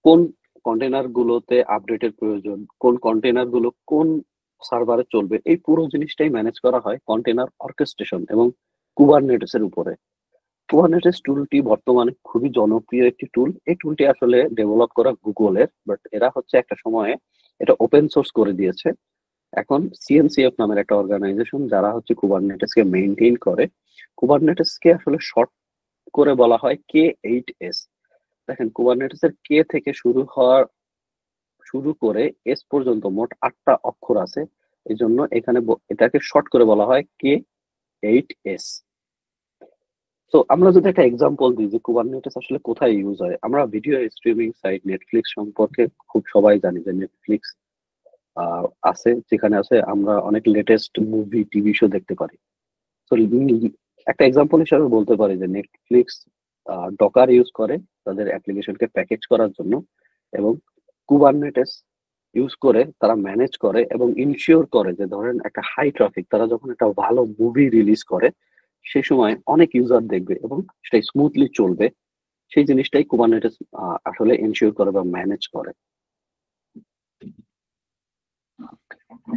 B: কোন কন্টেইনার গুলোতে আপডেটের প্রয়োজন, কোন কন্টেইনার গুলো কোন সার্ভারে চলবে, এই পুরো জিনিসটাই ম্যানেজ করা হয় কন্টেইনার অর্কেস্ট্রেশন এবং কুবারনেটিস এর উপরে। কুবারনেটিস টুলটি বর্তমানে খুবই জনপ্রিয় একটি টুল। এই টুলটি আসলে ডেভেলপ করা গুগলের, বাট এরা হচ্ছে একটা সময়ে এটা ওপেন সোর্স করে দিয়েছে। এখন সিএনসিএফ নামের একটা অর্গানাইজেশন যারা হচ্ছে কুবারনেটিস কে মেইনটেইন করে। কুবারনেটিস কে আসলে শর্ট করে বলা হয় K8s। দেখেন, কুবারনেটিস এর কে থেকে শুরু করে এস পর্যন্ত মোট 8টা অক্ষর আছে। এই জন্য এখানে এটাকে শর্ট করে বলা হয় K8s। তো আমরা যদি একটা এক্সাম্পল দিই যে কুবারনেটিস আসলে কোথায় ইউজ হয়, আমরা ভিডিও স্ট্রিমিং সাইট নেটফ্লিক্স সম্পর্কে খুব সবাই জানি যে নেটফ্লিক্স আছে, যেখানে আছে আমরা অনেক লেটেস্ট মুভি টিভি শো দেখতে পারি। তো একটা এক্সাম্পল হিসাবে বলতে পারি যে নেটফ্লিক্স ডকার ইউজ করে তাদের অ্যাপ্লিকেশনকে প্যাকেজ করার জন্য, এবং কুবারনেটিস ইউজ করে তারা ম্যানেজ করে এবং ইনশিওর করে যে ধরেন একটা হাই ট্রাফিক, তারা যখন একটা ভালো মুভি রিলিজ করে সেই সময় অনেক ইউজার দেখবে এবং সেটা স্মুথলি চলবে। সেই জিনিসটাই কুবারনেটিস আসলে এনশিওর করে বা ম্যানেজ করে।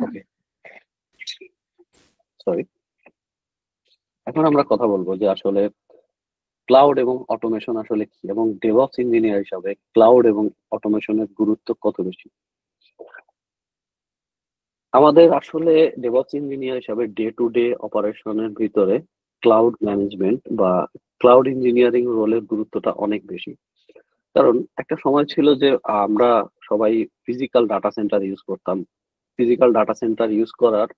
B: ওকে, সরি। এখন আমরা কথা বলবো যে আসলে ক্লাউড এবং অটোমেশন আসলে কি, এবং ডেভঅপস ইঞ্জিনিয়ার হিসাবে ক্লাউড এবং অটোমেশনের গুরুত্ব কত বেশি। আমাদের আসলে ডেভঅপস ইঞ্জিনিয়ার হিসাবে ডে টু ডে অপারেশনের ভিতরে ক্লাউড ম্যানেজমেন্ট বা ক্লাউড ইঞ্জিনিয়ারিং রোলের গুরুত্বটা অনেক বেশি। কারণ একটা সময় ছিল যে আমরা সবাই ফিজিক্যাল ডাটা সেন্টার ইউজ করতাম। ফিজিক্যাল ডাটা সেন্টার ইউজ করার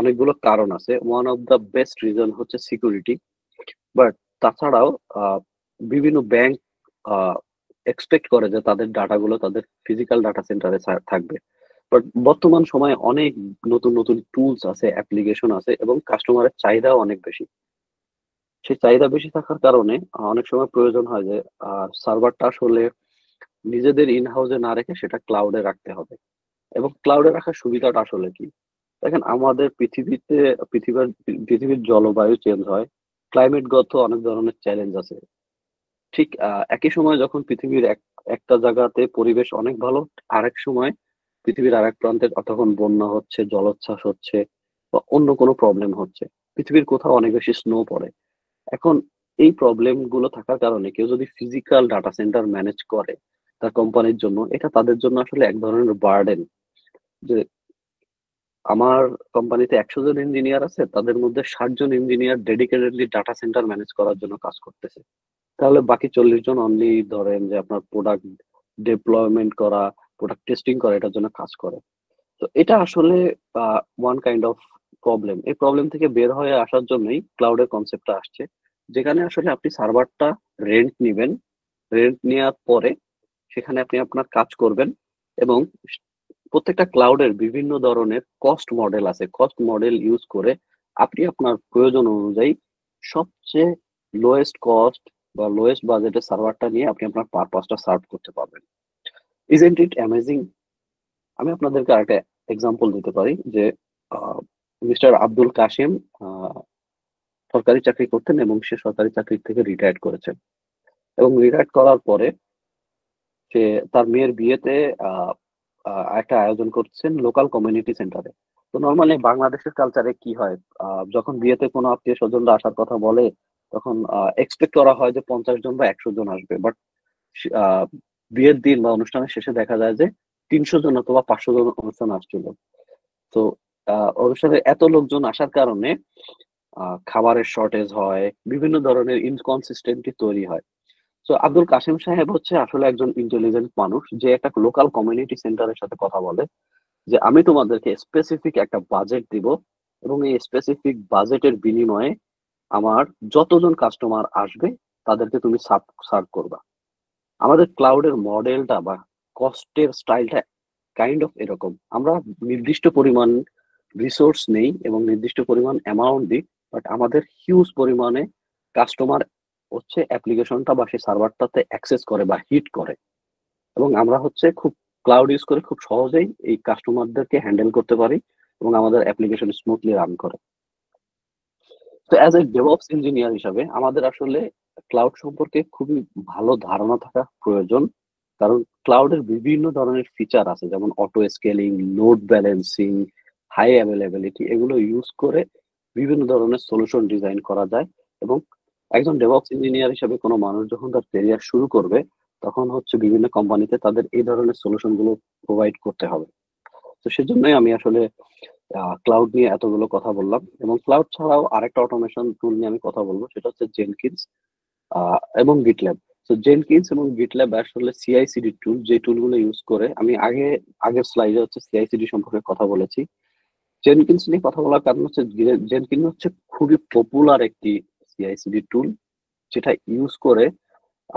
B: অনেকগুলো কারণ আছে। One of the best reason হচ্ছে সিকিউরিটি। বাট তাছাড়াও বিভিন্ন ব্যাংক এক্সপেক্ট করে যে তাদের ডাটাগুলো তাদের ফিজিক্যাল ডাটা সেন্টারে থাকবে। বাট বর্তমান সময়ে অনেক নতুন নতুন টুলস আছে, অ্যাপ্লিকেশন আছে এবং কাস্টমারের চাহিদাও অনেক বেশি। সেই চাহিদা বেশি থাকার কারণে অনেক সময় প্রয়োজন হয় যে সার্ভারটা আসলে নিজেদের ইন হাউসে না রেখে সেটা ক্লাউডে রাখতে হবে। এবং ক্লাউডে রাখার সুবিধাটা আসলে কি? দেখেন, আমাদের পৃথিবীর জলবায়ু চেঞ্জ হয়, ক্লাইমেটগত অনেক ধরনের চ্যালেঞ্জ আছে। ঠিক একই সময় যখন পৃথিবীর একটা জায়গাতে পরিবেশ অনেক ভালো, আরেক সময় পৃথিবীর আরেক প্রান্তে তখন বন্যা হচ্ছে, জলোচ্ছ্বাস হচ্ছে বা অন্য কোনো প্রবলেম হচ্ছে। পৃথিবীর কোথাও অনেক বেশি স্নো পড়ে। এখন এই প্রবলেম গুলো থাকার কারণে কেউ যদি ফিজিক্যাল ডাটা সেন্টার ম্যানেজ করে তার কোম্পানির জন্য, এটা তাদের জন্য আসলে এক ধরনের বার্ডেন। যে আমার কোম্পানিতে 100 জন ইঞ্জিনিয়ার আছে, তাদের মধ্যে 60 জন engineer dedicatedly data centre manage করার জন্য কাজ করতেছে। তাহলে বাকি 40 জন অনলি ধরেন যে আপনার প্রোডাক্ট ডেপ্লয়মেন্ট করা, প্রোডাক্ট টেস্টিং করা, এটার জন্য কাজ করে। তো এটা আসলে ওয়ান কাইন্ড অফ প্রবলেম। এই প্রবলেম থেকে বের হয়ে আসার জন্যই ক্লাউডের কনসেপ্টটা আসছে, যেখানে আসলে আপনি সার্ভারটা রেন্ট নিবেন। রেন্ট নেওয়ার পরে সেখানে আপনি আপনার কাজ করবেন এবং প্রত্যেকটা ক্লাউডের বিভিন্ন ধরনের কস্ট মডেল আছে। কস্ট মডেল ইউজ করে আপনি আপনার প্রয়োজন অনুযায়ী সবচেয়ে লোয়েস্ট কস্ট বা লোয়েস্ট বাজেটের সার্ভারটা নিয়ে আপনি আপনার পারপাসটা সার্ভ করতে পারবেন। Isn't it amazing? আমি আপনাদেরকে আরেকটা এক্সাম্পল দিতে পারি যে মিস্টার আব্দুল কাশিম আহ, সরকারি চাকরি করতেন এবং সে সরকারি চাকরি থেকে রিটায়ার্ড করেছেন। এবং রিটায়ার্ড করার পরে সে তার মেয়ের বিয়েতে আহ, একটা আয়োজন করছেন লোকাল কমিউনিটি সেন্টারে। তো নর্মালি বাংলাদেশের কালচারে কি হয়, যখন বিয়েতে কোনো আত্মীয় স্বজনরা আসার কথা বলে তখন এক্সপেক্ট করা হয় যে 50 জন বা 100 জন আসবে। বাট বিয়ের দিন বা অনুষ্ঠানের শেষে দেখা যায় যে 300 জন অথবা 500 জন অনুষ্ঠান আসছিল। তো অনুষ্ঠানে এত লোকজন আসার কারণে খাবারের শর্টেজ হয়, বিভিন্ন ধরনের ইনকনসিস্টেন্সি তৈরি হয়। তো আব্দুল কাসেম সাহেব হচ্ছে আসলে একজন ইন্টেলিজেন্ট মানুষ, যে একটা লোকাল কমিউনিটি সেন্টারের সাথে কথা বলে যে আমি তোমাদেরকে স্পেসিফিক একটা বাজেট দিব এবং এই স্পেসিফিক বাজেটের বিনিময়ে আমার যতজন কাস্টমার আসবে তাদেরকে তুমি সার্ভ করবা। আমাদের ক্লাউডের মডেলটা বা কস্টের স্টাইলটা কাইন্ড অফ এরকম। আমরা নির্দিষ্ট পরিমাণ রিসোর্স নেই এবং নির্দিষ্ট পরিমাণ অ্যামাউন্ট দিই, বাট আমাদের হিউজ পরিমাণে কাস্টমার হচ্ছে অ্যাপ্লিকেশনটা বা সেই সার্ভারটাতে অ্যাক্সেস করে বা হিট করে, এবং আমরা হচ্ছে খুব ক্লাউড ইউজ করে খুব সহজেই এই কাস্টমারদেরকে হ্যান্ডেল করতে পারি এবং আমাদের অ্যাপ্লিকেশন স্মুথলি রান করে। তো অ্যাজ এ ডেভঅপস ইঞ্জিনিয়ার হিসাবে আমাদের আসলে ক্লাউড সম্পর্কে খুবই ভালো ধারণা থাকা প্রয়োজন। কারণ ক্লাউডের বিভিন্ন ধরনের ফিচার আছে, যেমন auto scaling, load balancing, high availability, এগুলো ইউজ করে বিভিন্ন ধরনের সলিউশন ডিজাইন করা যায়। এবং একজন ডেভঅপস ইঞ্জিনিয়ার হিসেবে কোনো মানুষ যখন তার ক্যারিয়ার শুরু করবে, তখন হচ্ছে বিভিন্ন কোম্পানিতে তাদের এই ধরনের সলিউশন গুলো প্রোভাইড করতে হবে। তো সেজন্যই আমি আসলে ক্লাউড নিয়ে এতগুলো কথা বললাম, এবং ক্লাউড ছাড়াও আরেকটা অটোমেশন টুল নিয়ে আমি কথা বলবো, সেটা হচ্ছে জেনকিন্স এবং গিটল্যাব। তো জেনকিন্স এবং গিটল্যাব আসলে সিআইসিডি টুল, যে টুলগুলো ইউজ করে আমি আগের স্লাইডে হচ্ছে সিআইসিডি সম্পর্কে কথা বলেছি। জেনকিন্স নিয়ে কথা বলার কারণ হচ্ছে জেনকিন্স হচ্ছে খুবই পপুলার একটি সিআইসিডি টুল, যেটা ইউজ করে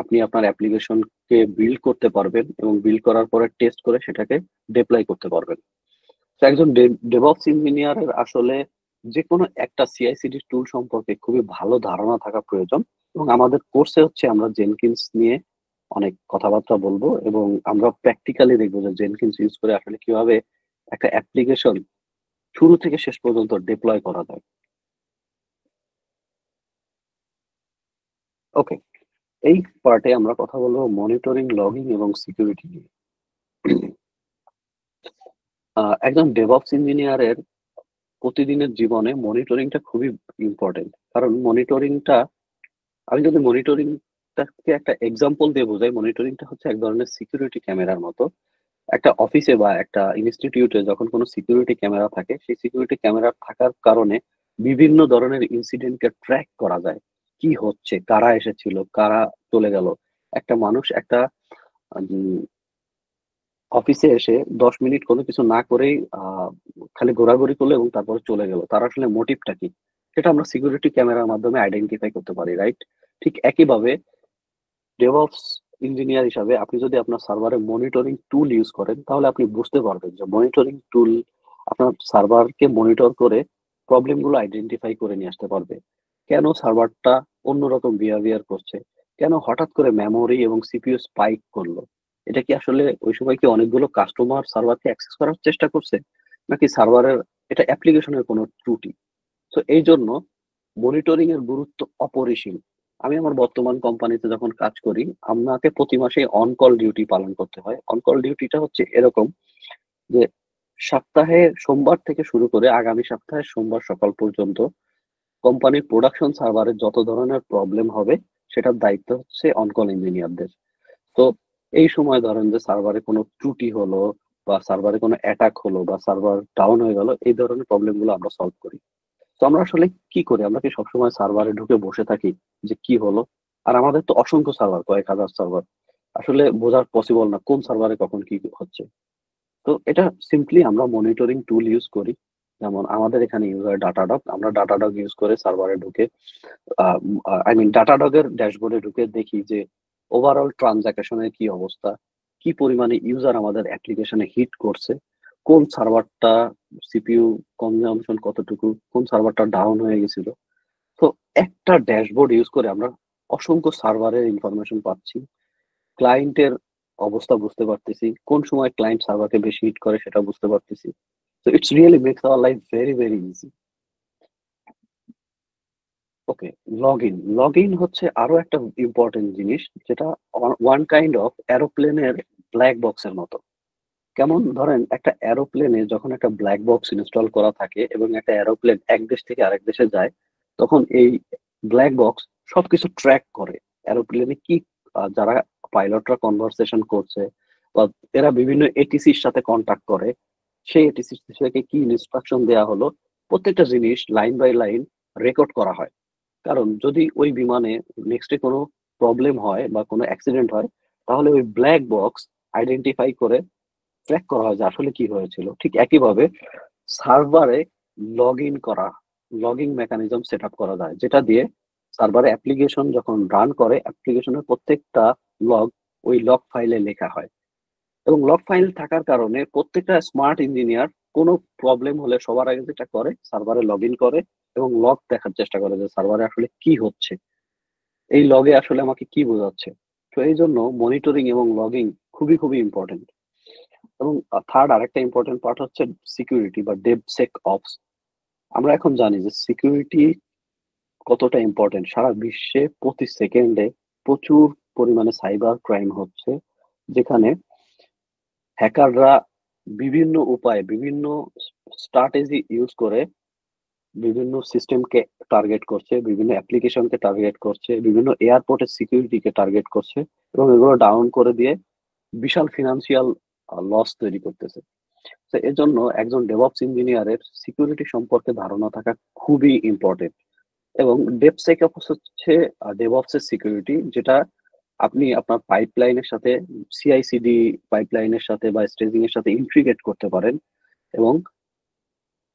B: আপনি আপনার অ্যাপ্লিকেশনকে বিল্ড করতে পারবেন এবং বিল্ড করার পরে টেস্ট করে সেটাকে ডিপ্লয় করতে পারবেন। তো একজন ডেভঅপস ইঞ্জিনিয়ারের আসলে যে কোনো একটা সিআইসিডি টুল সম্পর্কে খুবই ভালো ধারণা থাকা প্রয়োজন, এবং আমাদের কোর্সে হচ্ছে আমরা জেনকিন্স নিয়ে অনেক কথাবার্তা বলবো এবং আমরা প্র্যাকটিক্যালি দেখবো যে জেনকিন্স ইউজ করে আসলে কিভাবে একটা অ্যাপ্লিকেশন শুরু থেকে শেষ পর্যন্ত ডিপ্লয় করা যায়। ওকে, এই পার্টে আমরা কথা বলবো মনিটরিং, লগিং এবং সিকিউরিটি নিয়ে। একজন ডেভঅপস ইঞ্জিনিয়ারের প্রতিদিনের জীবনে মনিটরিংটা খুবই ইম্পর্টেন্ট। কারণ মনিটরিংটা, আমি যদি মনিটরিংটাকে একটা এক্সাম্পল দিয়ে বোঝাই, মনিটরিংটা হচ্ছে এক ধরনের সিকিউরিটি ক্যামেরার মতো। একটা অফিসে বা একটা ইনস্টিটিউটে যখন কোনো সিকিউরিটি ক্যামেরা থাকে, সেই সিকিউরিটি ক্যামেরা থাকার কারণে বিভিন্ন ধরনের ইনসিডেন্টকে ট্র্যাক করা যায়। কি হচ্ছে, কারা এসেছিল, কারা চলে গেল। একটা মানুষ একটা অফিসে এসে 10 মিনিট কোনো কিছু না করেই খালি ঘোরাঘুরি করলো এবং তারপরে চলে গেল, তার আসলে মোটিভটা কি, সেটা আমরা সিকিউরিটি ক্যামেরার মাধ্যমে আইডেন্টিফাই করতে পারি, রাইট? ঠিক একইভাবে ডেভঅপস ইঞ্জিনিয়ার হিসাবে আপনি যদি আপনার সার্ভারে মনিটরিং টুল ইউজ করেন, তাহলে আপনি বুঝতে পারবেন যে মনিটরিং টুল আপনার সার্ভারকে মনিটর করে প্রবলেমগুলো আইডেন্টিফাই করে নিয়ে আসতে পারবে। কেন সার্ভারটা অন্যরকম বিহেভিয়ার করছে, কেন হঠাৎ করে মেমোরি এবং সিপিইউ স্পাইক করলো, এটা কি আসলে ওই সময় কি অনেকগুলো কাস্টমার সার্ভারকে অ্যাক্সেস করার চেষ্টা করছে, নাকি সার্ভারের এটা অ্যাপ্লিকেশনের কোনো ত্রুটি। তো এই জন্য মনিটরিং এর গুরুত্ব অপরিসীম। আমি আমার বর্তমান কোম্পানিতে যখন কাজ করি, আমাকে প্রতি মাসে অন কল ডিউটি পালন করতে হয়। অন কল ডিউটিটা হচ্ছে এরকম যে সপ্তাহে সোমবার থেকে শুরু করে আগামী সপ্তাহের সোমবার সকাল পর্যন্ত কোম্পানির প্রোডাকশন সার্ভারে যত ধরনের প্রবলেম হবে, সেটার দায়িত্ব হচ্ছে অন কল ইঞ্জিনিয়ারদের। তো এই সময় ধরেন যে সার্ভারে কোনো ত্রুটি হলো বা সার্ভারে কোনো অ্যাটাক হলো বা সার্ভার ডাউন হয়ে গেল, এই ধরনের প্রবলেম গুলো আমরা সলভ করি। তো আমরা আসলে কি করি, আমরা কি সবসময় সার্ভারে ঢুকে বসে থাকি যে কি হলো? আর আমাদের তো অসংখ্য সার্ভার, কয়েক হাজার সার্ভার, আসলে বোঝা পসিবল না কোন সার্ভারে কখন কি হচ্ছে। তো এটা সিম্পলি আমরা মনিটরিং টুল ইউজ করি। যেমন আমাদের এখানে ইউজ হয় ডাটাডগ, আমরা ডাটাডগ ইউজ করে সার্ভারে ঢুকে আই মিন ডাটাডগের ড্যাশবোর্ডে ঢুকে দেখি যে ওভারঅল ট্রানজাকশনের কি অবস্থা, কি পরিমাণে ইউজার আমাদের অ্যাপ্লিকেশনে হিট করছে, কোন সার্ভারটা সিপিইউ কনজাম্পশন কতটুকু, কোন সার্ভারটা ডাউন হয়ে গেছিল। তো একটা ড্যাশবোর্ড ইউজ করে আমরা অসংখ্য সার্ভারের ইনফরমেশন পাচ্ছি, ক্লায়েন্টের অবস্থা বুঝতে পারতেছি, কোন সময় ক্লায়েন্ট সার্ভারকে বেশি হিট করে সেটা বুঝতে পারতেছি। তো it's really makes our life very very easy. Okay, log in হচ্ছে আরো একটা ইম্পর্টেন্ট জিনিস, যেটা ওয়ান কাইন্ড অফ এরোপ্লেনের ব্ল্যাক বক্সের মতো। কেমন, ধরেন একটা এরোপ্লেনে যখন একটা ব্ল্যাক বক্স ইনস্টল করা থাকে এবং একটা এরোপ্লেন এক দেশ থেকে আরেক দেশে যায়, তখন এই ব্ল্যাক বক্স সবকিছু ট্র্যাক করে। এরোপ্লেনে কি যারা পাইলটরা কনভারসেশন করছে বা এরা বিভিন্ন এটিসির সাথে কন্ট্যাক্ট করে, সেই এটিসি থেকে কি ইনস্ট্রাকশন দেওয়া হলো, প্রত্যেকটা জিনিস লাইন বাই লাইন রেকর্ড করা হয়। কারণ যদি ওই বিমানে নেক্সটে কোনো প্রবলেম হয় বা কোনো অ্যাক্সিডেন্ট হয়, তাহলে ওই ব্ল্যাক বক্স আইডেন্টিফাই করে ট্র্যাক করা হয় যে আসলে কি হয়েছিল। ঠিক একইভাবে সার্ভারে লগ ইন করা, লগিং মেকানিজম সেট আপ করা যায়, যেটা দিয়ে সার্ভারে অ্যাপ্লিকেশন যখন রান করে, অ্যাপ্লিকেশনের প্রত্যেকটা লগ ওই লগ ফাইলে লেখা হয়, এবং লগ ফাইল থাকার কারণে প্রত্যেকটা স্মার্ট ইঞ্জিনিয়ার কোনো প্রবলেম হলে সবার আগে যেটা করে সার্ভারে লগ ইন করে এবং লগ দেখার চেষ্টা করে যে সার্ভারে আসলে কি হচ্ছে, এই লগে আসলে আমাকে কি বোঝাচ্ছে। তো এই জন্য মনিটরিং এবং লগিং খুবই খুবই ইম্পর্টেন্ট। এবং থার্ড আরেকটা ইম্পর্টেন্ট পার্ট হচ্ছে সিকিউরিটি বা ডেভসেক অপস। আমরা এখন জানি যে সিকিউরিটি কতটা ইম্পর্টেন্ট। সারা বিশ্বে প্রতি সেকেন্ডে প্রচুর পরিমাণে সাইবার ক্রাইম হচ্ছে, যেখানে হ্যাকাররা বিভিন্ন উপায়ে বিভিন্ন স্ট্র্যাটেজি ইউজ করে বিভিন্ন সিস্টেমকে টার্গেট করছে, বিভিন্ন অ্যাপ্লিকেশনকে টার্গেট করছে, বিভিন্ন এয়ারপোর্টের সিকিউরিটিকে টার্গেট করছে এবং এগুলো ডাউন করে দিয়ে বিশাল ফিনান্সিয়াল লস তৈরি করতেছে। তো এর জন্য একজন ডেভঅপস ইঞ্জিনিয়ারের সিকিউরিটি সম্পর্কে ধারণা থাকা খুবই ইম্পর্টেন্ট। এবং ডেপসেকঅপস হচ্ছে ডেভঅপস এর সিকিউরিটি, যেটা আপনি আপনার পাইপলাইনের সাথে সিআইসিডি পাইপলাইনের সাথে বা স্টেজিং এর সাথে ইন্টিগ্রেট করতে পারেন, এবং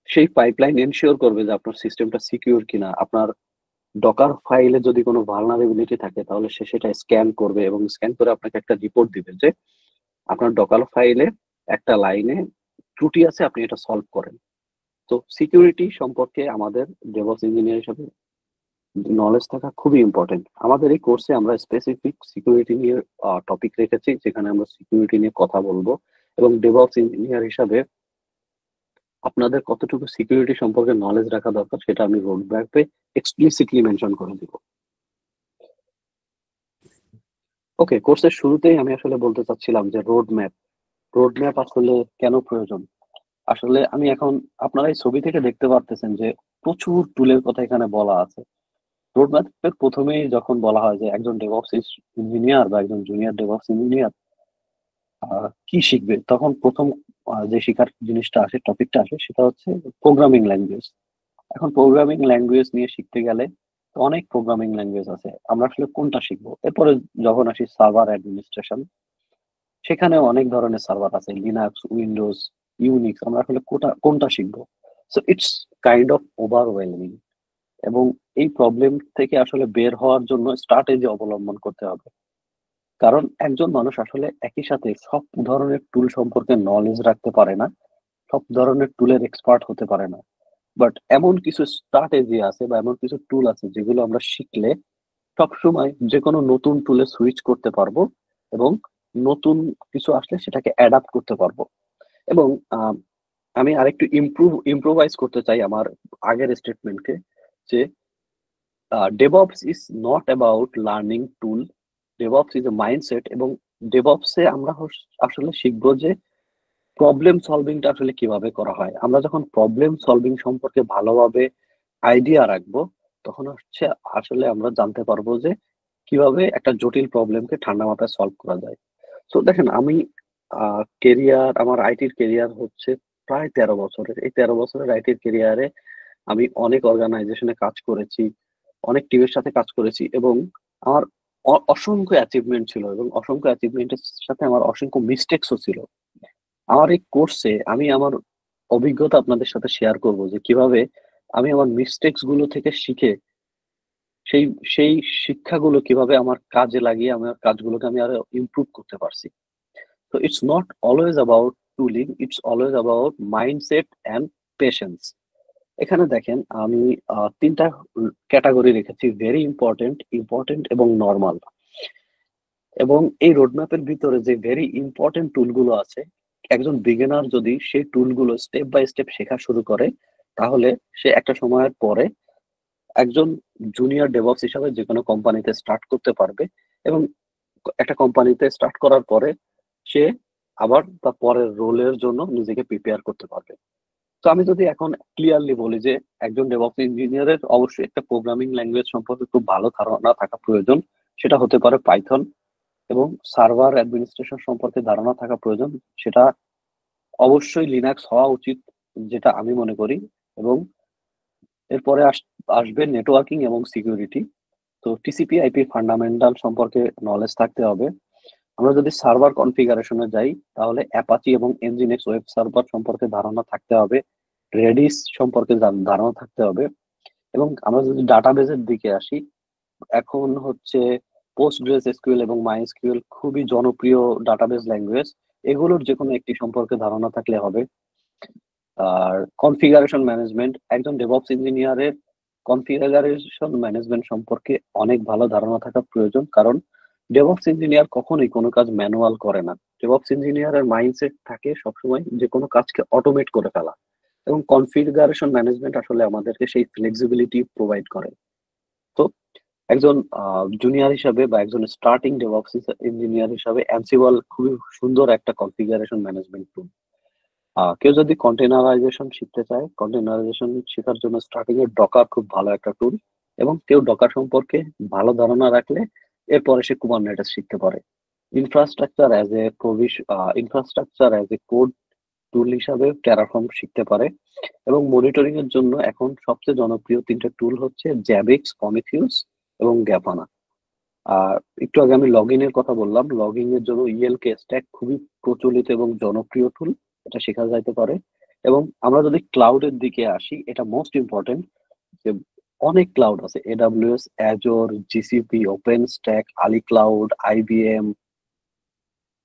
B: সেই পাইপলাইন এনশিওর করবে যে আপনার সিস্টেমটা সিকিউর কিনা। আপনার ডকার ফাইলে যদি কোনো ভালনারেবিলিটি থাকে তাহলে সে সেটা স্ক্যান করবে এবং স্ক্যান করে আপনাকে একটা রিপোর্ট দিবে যে আপনার ডকার ফাইলে একটা লাইনে ত্রুটি আছে, আপনি এটা সলভ করেন। তো সিকিউরিটি সম্পর্কে আমাদের ডেভঅপস ইঞ্জিনিয়ার হিসেবে নলেজ থাকা খুবই ইম্পর্টেন্ট। আমাদের এই কোর্সে আমরা স্পেসিফিক সিকিউরিটি নিয়ে টপিক রেখেছি, যেখানে আমরা সিকিউরিটি নিয়ে কথা বলবো, এবং ডেভঅপস ইঞ্জিনিয়ার হিসাবে আপনাদের কতটুকু সিকিউরিটি সম্পর্কে নলেজ রাখা দরকার সেটা আমি রোড ম্যাপে এক্সপ্লিসিটলি মেনশন করে দিব। ওকে, কোর্সের শুরুতেই আমি আসলে বলতে চাচ্ছিলাম যে রোড ম্যাপ আসলে কেন প্রয়োজন। আসলে আমি এখন, আপনারা এই ছবি থেকে দেখতে পারতেছেন যে প্রচুর টুলের কথা এখানে বলা আছে। রোড ম্যাপের প্রথমেই যখন বলা হয় যে একজন ডেভঅপস ইঞ্জিনিয়ার বা একজন জুনিয়র ডেভঅপস ইঞ্জিনিয়ার কি শিখবে, তখন প্রথম যে শেখার জিনিসটা আসে, টপিকটা আসে, সেটা হচ্ছে প্রোগ্রামিং ল্যাঙ্গুয়েজ। এখন প্রোগ্রামিং ল্যাঙ্গুয়েজ নিয়ে শিখতে গেলে তো অনেক প্রোগ্রামিং ল্যাঙ্গুয়েজ আছে, আমরা আসলে কোনটা শিখবো। এরপরে যখন আসি সার্ভার অ্যাডমিনিস্ট্রেশন, সেখানেও অনেক ধরনের সার্ভার আছে, লিনাক্স, উইন্ডোজ, ইউনিক্স, আমরা আসলে কোনটা শিখবো। So it's kind of overwhelming, এবং এই প্রবলেম থেকে আসলে বের হওয়ার জন্য স্ট্র্যাটেজি অবলম্বন করতে হবে। কারণ একজন মানুষ আসলে একই সাথে সব ধরনের টুল সম্পর্কে নলেজ রাখতে পারে না, সব ধরনের টুলের এক্সপার্ট হতে পারে না। বাট এমন কিছু স্ট্র্যাটেজি আছে বা এমন কিছু টুল আছে যেগুলো আমরা শিখলে সবসময় যে কোনো নতুন টুলে সুইচ করতে পারবো, এবং নতুন কিছু আসলে সেটাকে অ্যাডাপ্ট করতে পারবো। এবং আমি আরেকটু ইম্প্রোভাইজ করতে চাই আমার আগের স্টেটমেন্টকে, যে DevOps is not about learning tool, DevOps is a mindset। এবং DevOps এ আমরা আসলে শিখবো যে প্রবলেম সলভিংটা আসলে কিভাবে করা হয়। আমরা যখন প্রবলেম সলভিং সম্পর্কে ভালোভাবে আইডিয়া রাখবো, তখন হচ্ছে আসলে আমরা জানতে পারবো যে কিভাবে একটা জটিল প্রবলেমকে ঠান্ডা মাথায় সলভ করা যায়। তো দেখেন, আমি আমার আইটির কেরিয়ার হচ্ছে প্রায় 13 বছরের। এই 13 বছরের আইটির কেরিয়ারে আমি অনেক অর্গানাইজেশনে কাজ করেছি, অনেক টিমের সাথে কাজ করেছি, এবং আমার অসংখ্য অ্যাচিভমেন্ট ছিল, এবং অসংখ্য অ্যাচিভমেন্টের সাথে আমার অসংখ্য মিস্টেক্সও ছিল। আমার এই কোর্সে আমি আমার অভিজ্ঞতা আপনাদের সাথে শেয়ার করব যে কিভাবে আমি আমার মিস্টেক্স গুলো থেকে শিখে সেই সেই শিক্ষাগুলো কিভাবে আমার কাজে লাগিয়ে আমার কাজগুলোকে আমি আরো ইমপ্রুভ করতে পারছি। তো it's not always about tooling, it's always about mindset and patience. এখানে দেখেন আমি ৩টা ক্যাটাগরি রেখেছি: ভেরি ইম্পর্টেন্ট, ইম্পর্টেন্ট এবং নরমাল। এবং এই রোডম্যাপের ভিতরে যে ভেরি ইম্পর্টেন্ট টুলগুলো আছে, একজন বিগিনার যদি সেই টুলগুলো স্টেপ বাই স্টেপ শেখা শুরু করে, তাহলে সে একটা সময়ের পরে একজন জুনিয়র ডেভঅপস হিসাবে যেকোনো কোম্পানিতে স্টার্ট করতে পারবে, এবং একটা কোম্পানিতে স্টার্ট করার পরে সে আবার তার পরের রোলের জন্য নিজেকে প্রিপেয়ার করতে পারবে। তো আমি যদি এখন ক্লিয়ারলি বলি যে একজন ডেভঅপস ইঞ্জিনিয়ারের অবশ্যই একটা প্রোগ্রামিং ল্যাঙ্গুয়েজ সম্পর্কে খুব ভালো ধারণা থাকা প্রয়োজন, সেটা হতে পারে পাইথন। এবং সার্ভার অ্যাডমিনিস্ট্রেশন সম্পর্কে ধারণা থাকা প্রয়োজন, সেটা অবশ্যই লিনাক্স হওয়া উচিত, যেটা আমি মনে করি। এবং এরপরে আসবে নেটওয়ার্কিং এবং সিকিউরিটি। তো টিসিপি আইপি ফান্ডামেন্টাল সম্পর্কে নলেজ থাকতে হবে। আমরা যদি সার্ভার কনফিগারেশনে যাই, তাহলে অ্যাপাচি এবং এনজিনিক্স ওয়েব সার্ভার সম্পর্কে ধারণা থাকতে হবে, রেডিস সম্পর্কে ধারণা থাকতে হবে। এবং আমরা যদি ডাটাবেজের দিকে আসি, এখন হচ্ছে পোস্টগ্রেস এসকিউএল এবং মাইএসকিউএল খুবই জনপ্রিয় ডাটাবেস ল্যাঙ্গুয়েজ। এগুলোর যে কোনো একটি সম্পর্কে ধারণা থাকলে হবে। আর কনফিগারেশন ম্যানেজমেন্ট, একজন ডেভঅপস ইঞ্জিনিয়ারের কনফিগারেশন ম্যানেজমেন্ট সম্পর্কে অনেক ভালো ধারণা থাকা প্রয়োজন, কারণ ডেভঅপস ইঞ্জিনিয়ার কখনোই কোনো কাজ ম্যানুয়াল করে না। ডেভঅপস ইঞ্জিনিয়ারের মাইন্ডসেট থাকে সবসময় যে কোনো কাজকে অটোমেট করে ফেলা, এবং কনফিগারেশন ম্যানেজমেন্ট আসলে আমাদেরকে সেই ফ্লেক্সিবিলিটি প্রোভাইড করে। তো একজন জুনিয়র হিসাবে বা একজন স্টার্টিং ডেভঅপস ইঞ্জিনিয়ার হিসাবে অ্যানসিবল খুবই সুন্দর একটা কনফিগারেশন ম্যানেজমেন্ট টুল। কেউ যদি কন্টেনারাইজেশন শিখতে চায়, কন্টেনারাইজেশন শেখার জন্য স্টার্টিং এ ডকার খুব ভালো একটা টুল, এবং কেউ ডকার সম্পর্কে ভালো ধারণা রাখলে এরপরে সে কুবারনেটিস শিখতে পারে। ইনফ্রাস্ট্রাকচার অ্যাজ এ কোড টুল হিসাবে টেরাফর্ম শিখতে পারে। এবং মনিটরিং এর জন্য এখন সবচেয়ে জনপ্রিয় তিনটে টুল হচ্ছে জ্যাবিক্স, প্রমিথিউস এবং গ্যাফানা। আর একটু আগে আমি লগইন এর কথা বললাম, লগইন এর জন্য ইএলকে স্ট্যাক খুবই প্রচলিত এবং জনপ্রিয় টুল, এটা শেখা যাইতে পারে। এবং আমরা যদি ক্লাউডের দিকে আসি, এটা মোস্ট ইম্পর্টেন্ট যে অনেক ক্লাউড আছে, এডাব্লিউএস, অ্যাজোর, জিসিপি, ওপেন স্ট্যাক, আলি ক্লাউড, আইবিএম।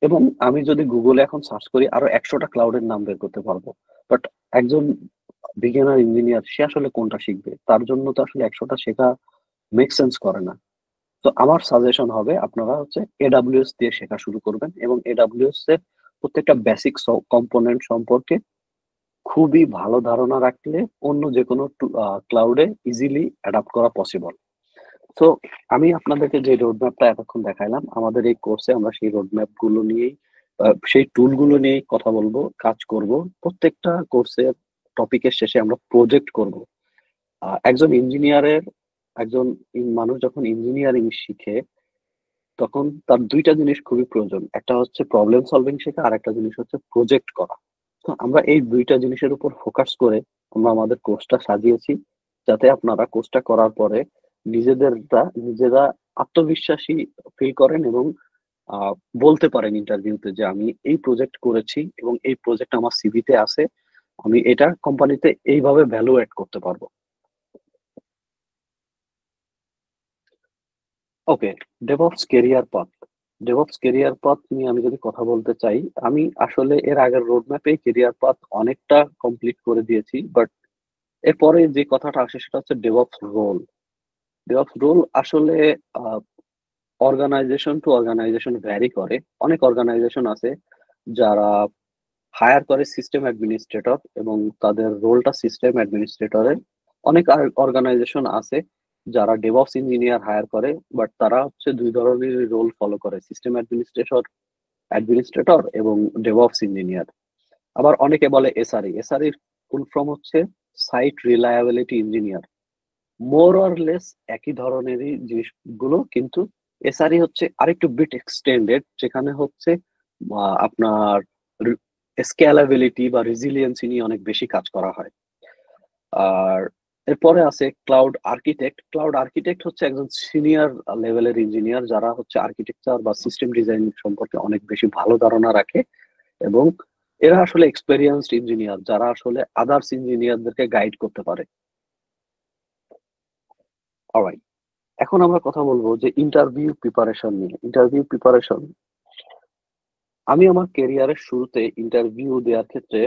B: এবং আমি যদি গুগলে এখন সার্চ করি আরো 100টা ক্লাউডের নাম বের করতে পারবো। বাট একজন বিগিনার ইঞ্জিনিয়ার সে আসলে কোনটা শিখবে? তার জন্য তো আসলে 100টা শেখা মেক সেন্স করে না। তো আমার সাজেশন হবে আপনারা হচ্ছে এডাব্লিউএস দিয়ে শেখা শুরু করবেন, এবং এডাব্লিউএস এর প্রত্যেকটা বেসিক কম্পোনেন্ট সম্পর্কে খুবই ভালো ধারণা রাখলে অন্য যে কোনো ক্লাউডে ইজিলি অ্যাডাপ্ট করা পসিবল। তো আমি আপনাদেরকে যে রোডম্যাপটা এতক্ষণ দেখাইলাম, আমাদের এই কোর্সে আমরা সেই রোডম্যাপ গুলো নিয়েই সেই টুল গুলো নিয়েই কথা বলবো, কাজ করব। প্রত্যেকটা কোর্সের টপিকের শেষে আমরা প্রজেক্ট করব। একজন ইঞ্জিনিয়ারের একজন মানুষ যখন ইঞ্জিনিয়ারিং শিখে, তখন তার দুইটা জিনিস খুবই প্রয়োজন। একটা হচ্ছে প্রবলেম সলভিং শেখা, আর একটা জিনিস হচ্ছে প্রজেক্ট করা। তো আমরা এই দুইটা জিনিসের উপর ফোকাস করে আমরা আমাদের কোর্সটা সাজিয়েছি, যাতে আপনারা কোর্সটা করার পরে নিজেরা আত্মবিশ্বাসী ফিল করেন, এবং আহ, বলতে পারেন ইন্টারভিউতে যে আমি এই প্রজেক্ট করেছি এবং এই প্রজেক্ট আমার সিভিতে আছে, আমি এটা কোম্পানিতে এইভাবে ভ্যালু অ্যাড করতে পারবো। Okay, DevOps career path. DevOps career path নিয়ে আমি যদি কথা বলতে চাই, আমি আসলে এর আগের রোডম্যাপে কেরিয়ার পাথ অনেকটা কমপ্লিট করে দিয়েছি, বাট এরপরে যে কথাটা আসে সেটা হচ্ছে ডেভঅপস রোল। ডেভঅপস রোল আসলে অর্গানাইজেশন টু অর্গানাইজেশন ভ্যারি করে। অনেক অর্গানাইজেশন আছে যারা হায়ার করে সিস্টেম অ্যাডমিনিস্ট্রেটর, এবং তাদের রোলটা সিস্টেম অ্যাডমিনিস্ট্রেটরের। অনেক অর্গানাইজেশন আছে যারা ডেভঅপস ইঞ্জিনিয়ার হায়ার করে, বাট তারা হচ্ছে দুই ধরনের রোল ফলো করে, সিস্টেম অ্যাডমিনিস্ট্রেটর এবং ডেভঅপস ইঞ্জিনিয়ার। আবার অনেকে বলে এসআরই। এসআরই ফুল ফর্ম হচ্ছে site reliability engineer. More or less একই ধরনেরই জিনিসগুলো, কিন্তু এসআরই হচ্ছে আরেকটু বিট এক্সটেন্ডেড, যেখানে হচ্ছে আপনার স্কেলাবিলিটি বা রেজিলিয়েন্সি নিয়ে অনেক বেশি কাজ করা হয়। আর এরপরে আছে ক্লাউড আর্কিটেক্ট। ক্লাউড আর্কিটেক্ট হচ্ছে একজন সিনিয়র লেভেলের ইঞ্জিনিয়ার, যারা হচ্ছে আর্কিটেকচার বা সিস্টেম ডিজাইন সম্পর্কে অনেক বেশি ভালো ধারণা রাখে, এবং এরা আসলে এক্সপেরিয়েন্সড ইঞ্জিনিয়ার, যারা আসলে আদার্স ইঞ্জিনিয়ারদেরকে গাইড করতে পারে। অলরাইট, এখন আমরা কথা বলবো যে ইন্টারভিউ প্রিপারেশন নিয়ে। ইন্টারভিউ প্রিপারেশন, আমি আমার ক্যারিয়ারের শুরুতে ইন্টারভিউ দেওয়ার ক্ষেত্রে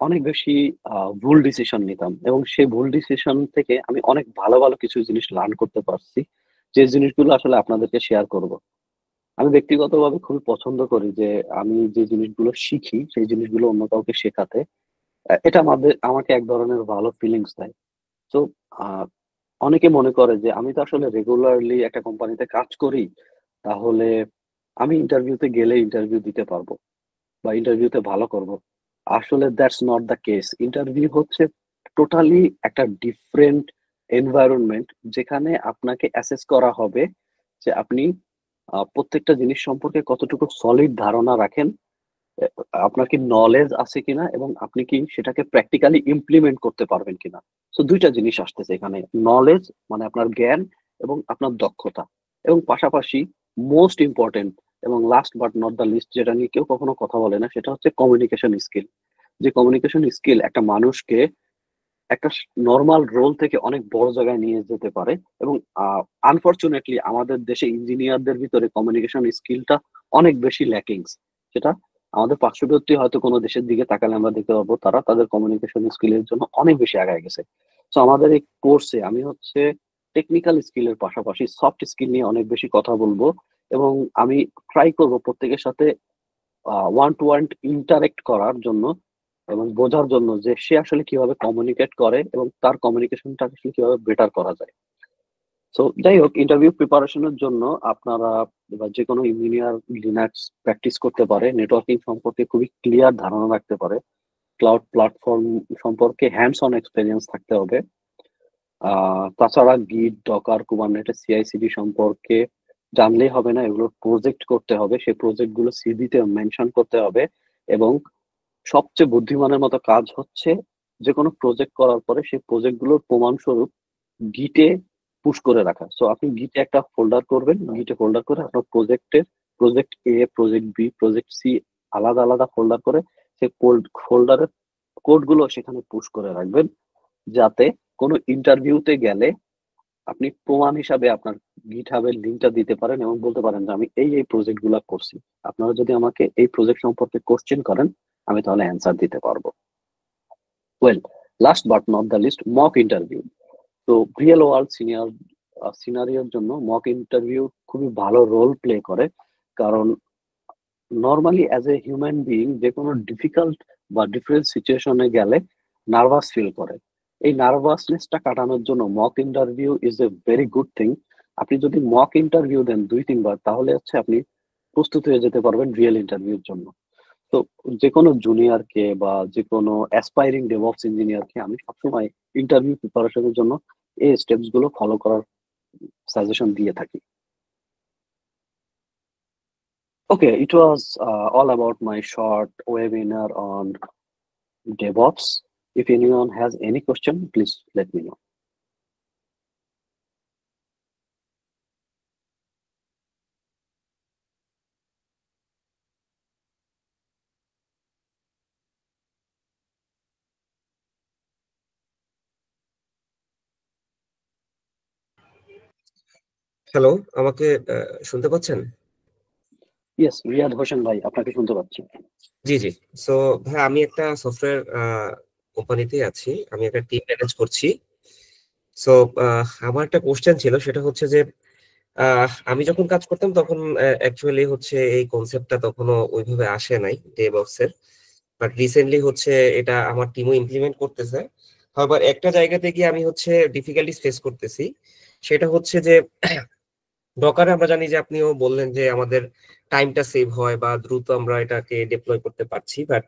B: অনেক বেশি ভুল ডিসিশন নিতাম, এবং সেই ভুল ডিসিশন থেকে আমি অনেক ভালো ভালো কিছু জিনিস লার্ন করতে পারছি, যে জিনিসগুলো আসলে আপনাদেরকে শেয়ার করব। আমি ব্যক্তিগতভাবে খুবই পছন্দ করি যে আমি যে জিনিসগুলো শিখি সেই জিনিসগুলো অন্য কাউকে শেখাতে। এটা আমাকে এক ধরনের ভালো ফিলিংস দেয়। তো অনেকে মনে করে যে আমি তো আসলে রেগুলারলি একটা কোম্পানিতে কাজ করি, তাহলে আমি ইন্টারভিউতে গেলে ইন্টারভিউ দিতে পারবো বা ইন্টারভিউতে ভালো করব। আসলে that's not the case. Interview হচ্ছে টোটালি একটা ডিফারেন্ট এনভায়রনমেন্ট, যেখানে আপনাকে অ্যাসেস করা হবে যে আপনি প্রত্যেকটা জিনিস সম্পর্কে কতটুকু সলিড ধারণা রাখেন, এ, আপনার কি নলেজ আছে কিনা, এবং আপনি কি সেটাকে প্র্যাকটিক্যালি ইমপ্লিমেন্ট করতে পারবেন কিনা। তো দুইটা জিনিস আসতেছে এখানে, নলেজ মানে আপনার জ্ঞান এবং আপনার দক্ষতা, এবং পাশাপাশি মোস্ট ইম্পর্টেন্ট এবং last but not the least, যেটা নিয়ে কেউ কখনো কথা বলে না, সেটা হচ্ছে কমিউনিকেশন স্কিল। যে কমিউনিকেশন স্কিল একটা মানুষকে একটা নর্মাল রোল থেকে অনেক বড় জায়গায় নিয়ে যেতে পারে। এবং আনফরচুনেটলি আমাদের দেশে ইঞ্জিনিয়ারদের ভিতরে কমিউনিকেশন স্কিলটা অনেক বেশি ল্যাকিংস। সেটা আমাদের পার্শ্ববর্তী হয়তো কোনো দেশের দিকে তাকালে আমরা দেখতে পাবো তারা তাদের কমিউনিকেশন স্কিলের জন্য অনেক বেশি আগায় গেছে। তো আমাদের এই কোর্সে আমি হচ্ছে টেকনিক্যাল স্কিলের পাশাপাশি সফট স্কিল নিয়ে অনেক বেশি কথা বলবো, এবং আমি ট্রাই করব প্রত্যেকের সাথে ওয়ান টু ওয়ান ইন্টারেক্ট করার জন্য এবং বোঝার জন্য যে সে আসলে কিভাবে কমিউনিকেট করে এবং তার কমিউনিকেশনটা আসলে কিভাবে বেটার করা যায়। সো যাই হোক, ইন্টারভিউ প্রিপারেশনের জন্য আপনারা বা যে কোনো ইঞ্জিনিয়ার লিনাক্স প্র্যাকটিস করতে পারে, নেটওয়ার্কিং সম্পর্কে খুবই ক্লিয়ার ধারণা রাখতে পারে, ক্লাউড প্ল্যাটফর্ম সম্পর্কে হ্যান্ডস অন এক্সপেরিয়েন্স থাকতে হবে। তাছাড়া গিট, ডকার, কুবারনেটিস, সিআইসিডি সম্পর্কে জানলেই হবে না, এগুলোর প্রজেক্ট করতে হবে, সেই প্রজেক্ট গুলো সিভিতে মেনশন করতে হবে। এবং সবচেয়ে বুদ্ধিমানের মতো কাজ হচ্ছে যে কোনো প্রজেক্ট করার পরে সেই প্রজেক্ট গুলোর প্রমাণস্বরূপ গিটে পুশ করে রাখা। সো আপনি গিটে একটা ফোল্ডার করবেন, গিটে ফোল্ডার করে আপনার প্রজেক্ট এ, প্রজেক্ট বি, প্রজেক্ট সি আলাদা আলাদা ফোল্ডার করে সেই ফোল্ডারের কোড গুলো সেখানে পুশ করে রাখবেন, যাতে কোনো ইন্টারভিউতে গেলে আপনি প্রমাণ হিসাবে আপনার গিটহাবের লিঙ্কটা দিতে পারেন এবং বলতে পারেন যে আমি এই প্রজেক্ট গুলা করছি, আপনারা যদি আমাকে এই প্রজেক্ট সম্পর্কে কোশ্চেন করেন আমি তাহলে অ্যান্সার দিতে পারবো। Well, last but not the least, mock interview. তো রিয়েল ওয়ার্ল্ড সিনারিওর জন্য মক ইন্টারভিউ খুবই ভালো রোল প্লে করে, কারণ normally as a human being যে কোনো ডিফিকাল্ট বা ডিফারেন্ট সিচুয়েশনে গেলে নার্ভাস ফিল করে। এই নার্ভাসনেসটা কাটানোর জন্য mock interview is a very good thing. আপনি যদি মক ইন্টারভিউ দেন 2-3 বার, তাহলে হচ্ছে আপনি প্রস্তুত হয়ে যেতে পারবেন রিয়েল ইন্টারভিউর জন্য। তো যে কোনো জুনিয়রকে বা যে কোনো অ্যাসপাইরিং ডেভঅপস ইঞ্জিনিয়ারকে আমি সবসময় ইন্টারভিউ প্রিপারেশনের জন্য এই স্টেপস গুলো ফলো করার সাজেশন দিয়ে থাকি। Okay, it was all about my short webinar on DevOps. If anyone has any question, please let me know.
C: Hello, আমাকে শুনতে পাচ্ছেন?
B: Yes, রিয়াদ হোসেন ভাই, আপনাকে শুনতে পাচ্ছি।
C: জি জি। সো ভাই, আমি একটা সফটওয়্যার কোম্পানিতে আছি, আমি একটা টিম ম্যানেজ করছি। সো আমার একটা কোশ্চেন ছিল, সেটা হচ্ছে যে আমি যখন কাজ করতাম তখন অ্যাকচুয়ালি হচ্ছে এই কনসেপ্টটা তখনো ওইভাবে আসে নাই ডেভঅপস এর, বাট রিসেন্টলি হচ্ছে এটা আমার টিমও ইমপ্লিমেন্ট করতেছে। আবার একটা জায়গাতে গিয়ে আমি হচ্ছে ডিফিকাল্টিস ফেস করতেছি, সেটা হচ্ছে যে ডকারে আমরা জানি যে আপনিও বললেন যে আমাদের টাইমটা সেভ হয় বা দ্রুত আমরা এটাকে ডিপ্লয় করতে পারছি, বাট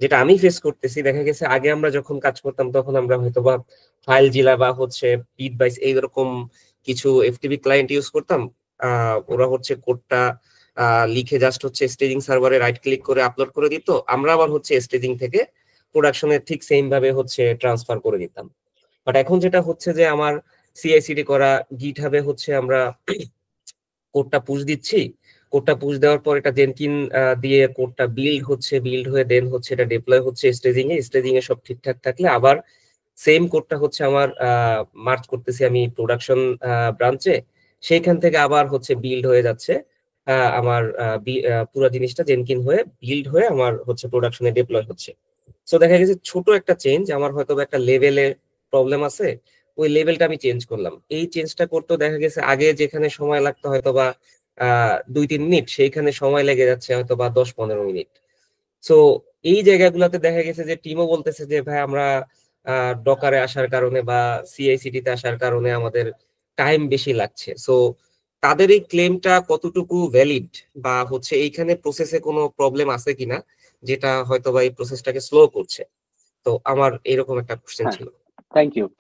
C: যেটা আমি ফেস করতেছি, দেখা গেছে আগে আমরা যখন কাজ করতাম তখন আমরা হয়তো বা ফাইল জিলা বা হচ্ছে বিট বাইস এইরকম কিছু এফটিপি ক্লায়েন্ট ইউজ করতাম। ওরা হচ্ছে কোডটা লিখে জাস্ট হচ্ছে স্টেজিং সার্ভারে রাইট ক্লিক করে আপলোড করে দিত, আমরা আবার হচ্ছে স্টেজিং থেকে প্রোডাকশনে ঠিক সেম ভাবে হচ্ছে ট্রান্সফার করে দিতাম। বাট এখন যেটা হচ্ছে যে আমার সিআইসিডি করা গিটহাবে হচ্ছে আমরা কোডটা পুশ দিচ্ছি, কোডটা পুশ দেওয়ার পর এটা জেনকিন দিয়ে কোডটা বিল্ড হচ্ছে, বিল্ড হয়ে দেন হচ্ছে এটা ডিপ্লয় হচ্ছে স্টেজিং এ সব ঠিকঠাক থাকলে আবার সেম কোডটা হচ্ছে আমার মার্চ করতেছি আমি প্রোডাকশন ব্রাঞ্চে, সেইখান থেকে আবার হচ্ছে বিল্ড হয়ে যাচ্ছে আমার পুরো জিনিসটা জেনকিন হয়ে বিল্ড হয়ে আমার হচ্ছে প্রোডাকশনে ডিপ্লয় হচ্ছে। সো দেখা গেছে ছোট একটা চেঞ্জ, আমার হয়তো একটা লেভেলে প্রবলেম আছে, ওই লেভেলটা আমি চেঞ্জ করলাম। এই চেঞ্জটা করতেও দেখা গেছে আগে যেখানে সময় লাগতো হয়তো বা 2-3 মিনিট, সেইখানে সময় লেগে যাচ্ছে হয়তো বা 10-15 মিনিট। সো এই জায়গাগুলোতে দেখা গেছে যে টিমও বলতেছে যে ভাই আমরা ডকারে আসার কারণে বা সিআইসিডি তে আসার কারণে আমাদের টাইম বেশি লাগছে। সো তাদের এই ক্লেমটা কতটুকু ভ্যালিড, বা হচ্ছে এইখানে প্রসেসে কোনো প্রবলেম আছে কিনা যেটা হয়তো বা এই প্রসেসটাকে স্লো করছে? তো আমার এরকম একটা কোশ্চেন
B: হ্যাঁ,
C: ছিল।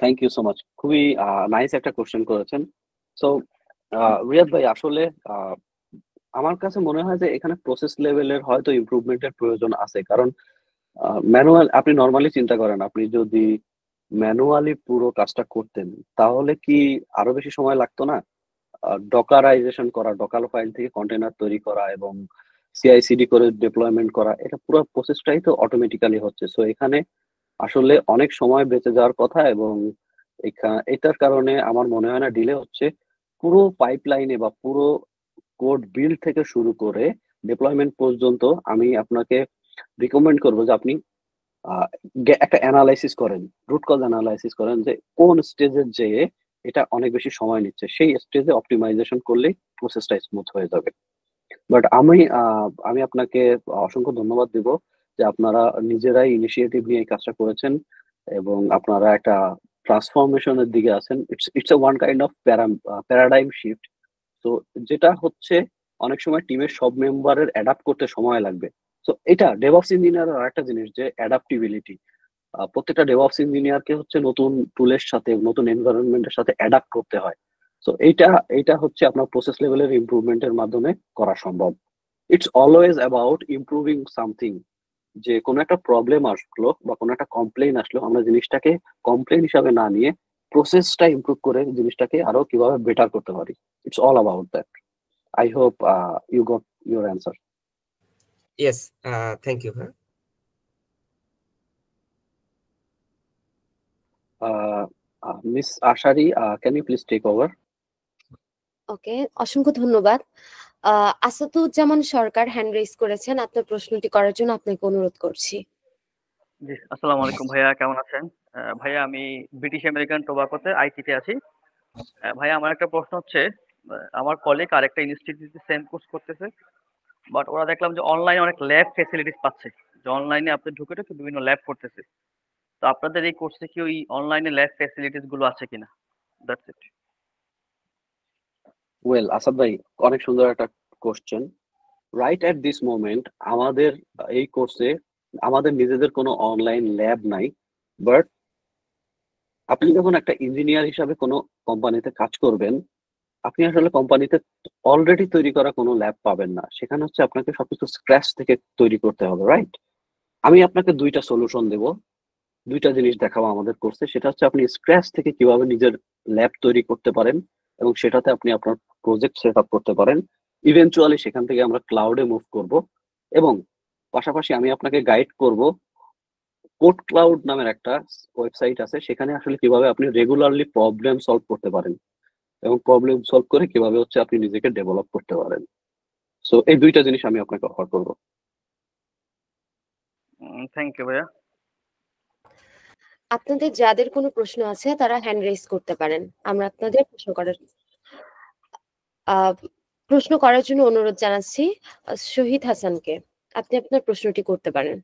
B: থ্যাংক ইউ সো মাচ, খুবই নাইস একটা কোশ্চেন করেছেন। সো রিয়াদ ভাই, আসলে আমার কাছে মনে হয় যে এখানে প্রসেস লেভেলের হয়তো ইমপ্রুভমেন্টের প্রয়োজন আছে, কারণ ম্যানুয়াল আপনি নর্মালি চিন্তা করেন, আপনি যদি ম্যানুয়ালি পুরো কাজটা করতেন তাহলে কি আরো বেশি সময় লাগতো না? ডকারাইজেশন করা, ডকার ফাইল থেকে কন্টেনার তৈরি করা এবং সিআইসিডি করে ডিপ্লয়মেন্ট করা, এটা পুরো প্রসেসটাই তো অটোমেটিক্যালি হচ্ছে। সো এখানে আসলে অনেক সময় বেঁচে যাওয়ার কথা, এবং এটার কারণে আমার মনে হয় না ডিলে হচ্ছে। পুরো পাইপলাইনে বা পুরো কোড বিল্ড থেকে শুরু করে ডিপ্লয়মেন্ট পর্যন্ত আমি আপনাকে রিকমেন্ড করবো যে আপনি একটা অ্যানালাইসিস করেন, রুট কজ অ্যানালাইসিস করেন যে কোন স্টেজে যেয়ে এটা অনেক বেশি সময় নিচ্ছে, সেই স্টেজে অপটিমাইজেশন করলেই প্রসেসটা স্মুথ হয়ে যাবে। বাট আমি আপনাকে অসংখ্য ধন্যবাদ দিব যে আপনারা নিজেরাই ইনিশিয়েটিভ নিয়ে এই কাজটা করেছেন এবং আপনারা একটা ট্রান্সফরমেশনের দিকে আছেন। It's a one kind of paradigm shift. তো যেটা হচ্ছে অনেক সময় টিমের সব মেম্বারের অ্যাডাপ্ট করতে সময় লাগবে। তো এটা ডেভঅপস ইঞ্জিনিয়ারের আরেকটা জিনিস যে অ্যাডাপ্টিবিলিটি। প্রত্যেকটা ডেভঅপস ইঞ্জিনিয়ারকে হচ্ছে নতুন টুলের সাথে নতুন এনভায়রনমেন্টের সাথে অ্যাডাপ্ট করতে হয়। তো এইটা হচ্ছে আপনার প্রসেস লেভেলের ইমপ্রুভমেন্টের মাধ্যমে করা সম্ভব। It's always about improving something. যে কোনো একটা প্রবলেম আসলো বা কোনো একটা কমপ্লেইন আসলো, আমরা জিনিসটাকে কমপ্লেইন হিসাবে না নিয়ে প্রসেসটা ইমপ্রুভ করে জিনিসটাকে আরো কিভাবে বেটার করতে পারি। It's all about that. I hope you got your answer.
C: Yes, thank you. হ্যাঁ,
B: Miss Ashari, can you please take over?
A: Okay, অসংখ্য ধন্যবাদ। আসাদুজ্জামান সরকার হ্যান্ড রেজ করেছেন, আপনার প্রশ্নটি করার জন্য আপনাকে অনুরোধ করছি।
D: জি, আসসালামু আলাইকুম ভাইয়া, কেমন আছেন? ভাইয়া আমি ব্রিটিশ আমেরিকান টোবাকোতে আইটিতে আছি। ভাইয়া আমার একটা প্রশ্ন হচ্ছে, আমার কলিগ আরেকটা ইনস্টিটিউটে সেম কোর্স করতেছে, বাট ওরা দেখলাম যে অনলাইনে অনেক ল্যাব ফেসিলিটিস পাচ্ছে, যে অনলাইনে আপনি ঢুকে ঢুকে বিভিন্ন ল্যাব করতেছে। তো আপনাদের এই কোর্সে কি ওই অনলাইনে ল্যাব ফেসিলিটিস গুলো আছে কিনা? That's it.
B: ওয়েল আসাদ ভাই, অনেক সুন্দর একটা question. Right at this moment আমাদের এই কোর্সে আমাদের নিজেদের কোনো অনলাইন ল্যাব নাই। বাট আপনি যখন একটা ইঞ্জিনিয়ার হিসাবে কোনো কোম্পানিতে কাজ করবেন, আপনি আসলে কোম্পানিতে অলরেডি তৈরি করা কোনো ল্যাব পাবেন না। সেখানে হচ্ছে আপনাকে সবকিছু স্ক্র্যাচ থেকে তৈরি করতে হবে, রাইট? আমি আপনাকে দুইটা সলিউশন দেব, দুইটা জিনিস দেখাবো আমাদের কোর্সে। সেটা হচ্ছে আপনি স্ক্র্যাচ থেকে কিভাবে নিজের ল্যাব তৈরি করতে পারেন এবং সেটাতে আপনি আপনার প্রজেক্ট সেট আপ করতে পারেন। ইভেনচুয়ালি সেখান থেকে আমরা ক্লাউডে মুভ করব, এবং পাশাপাশি আমি আপনাকে গাইড করব কোড ক্লাউড নামের একটা ওয়েবসাইট আছে, সেখানে আসলে কিভাবে আপনি রেগুলারলি প্রবলেম সলভ করতে পারেন এবং প্রবলেম সলভ করে কিভাবে হচ্ছে আপনি নিজেকে ডেভেলপ করতে পারেন। সো এই দুইটা জিনিস আমি আপনাকে অফার করবো।
D: থ্যাংক ইউ ভাইয়া।
A: আপনাদের যাদের কোনো প্রশ্ন আছে তারা হ্যান্ড রেজ করতে পারেন, আমরা আপনাদের প্রশ্ন করার জন্য অনুরোধ জানাচ্ছি শহীদ হাসানকে। আপনি আপনার প্রশ্নটি করতে পারেন।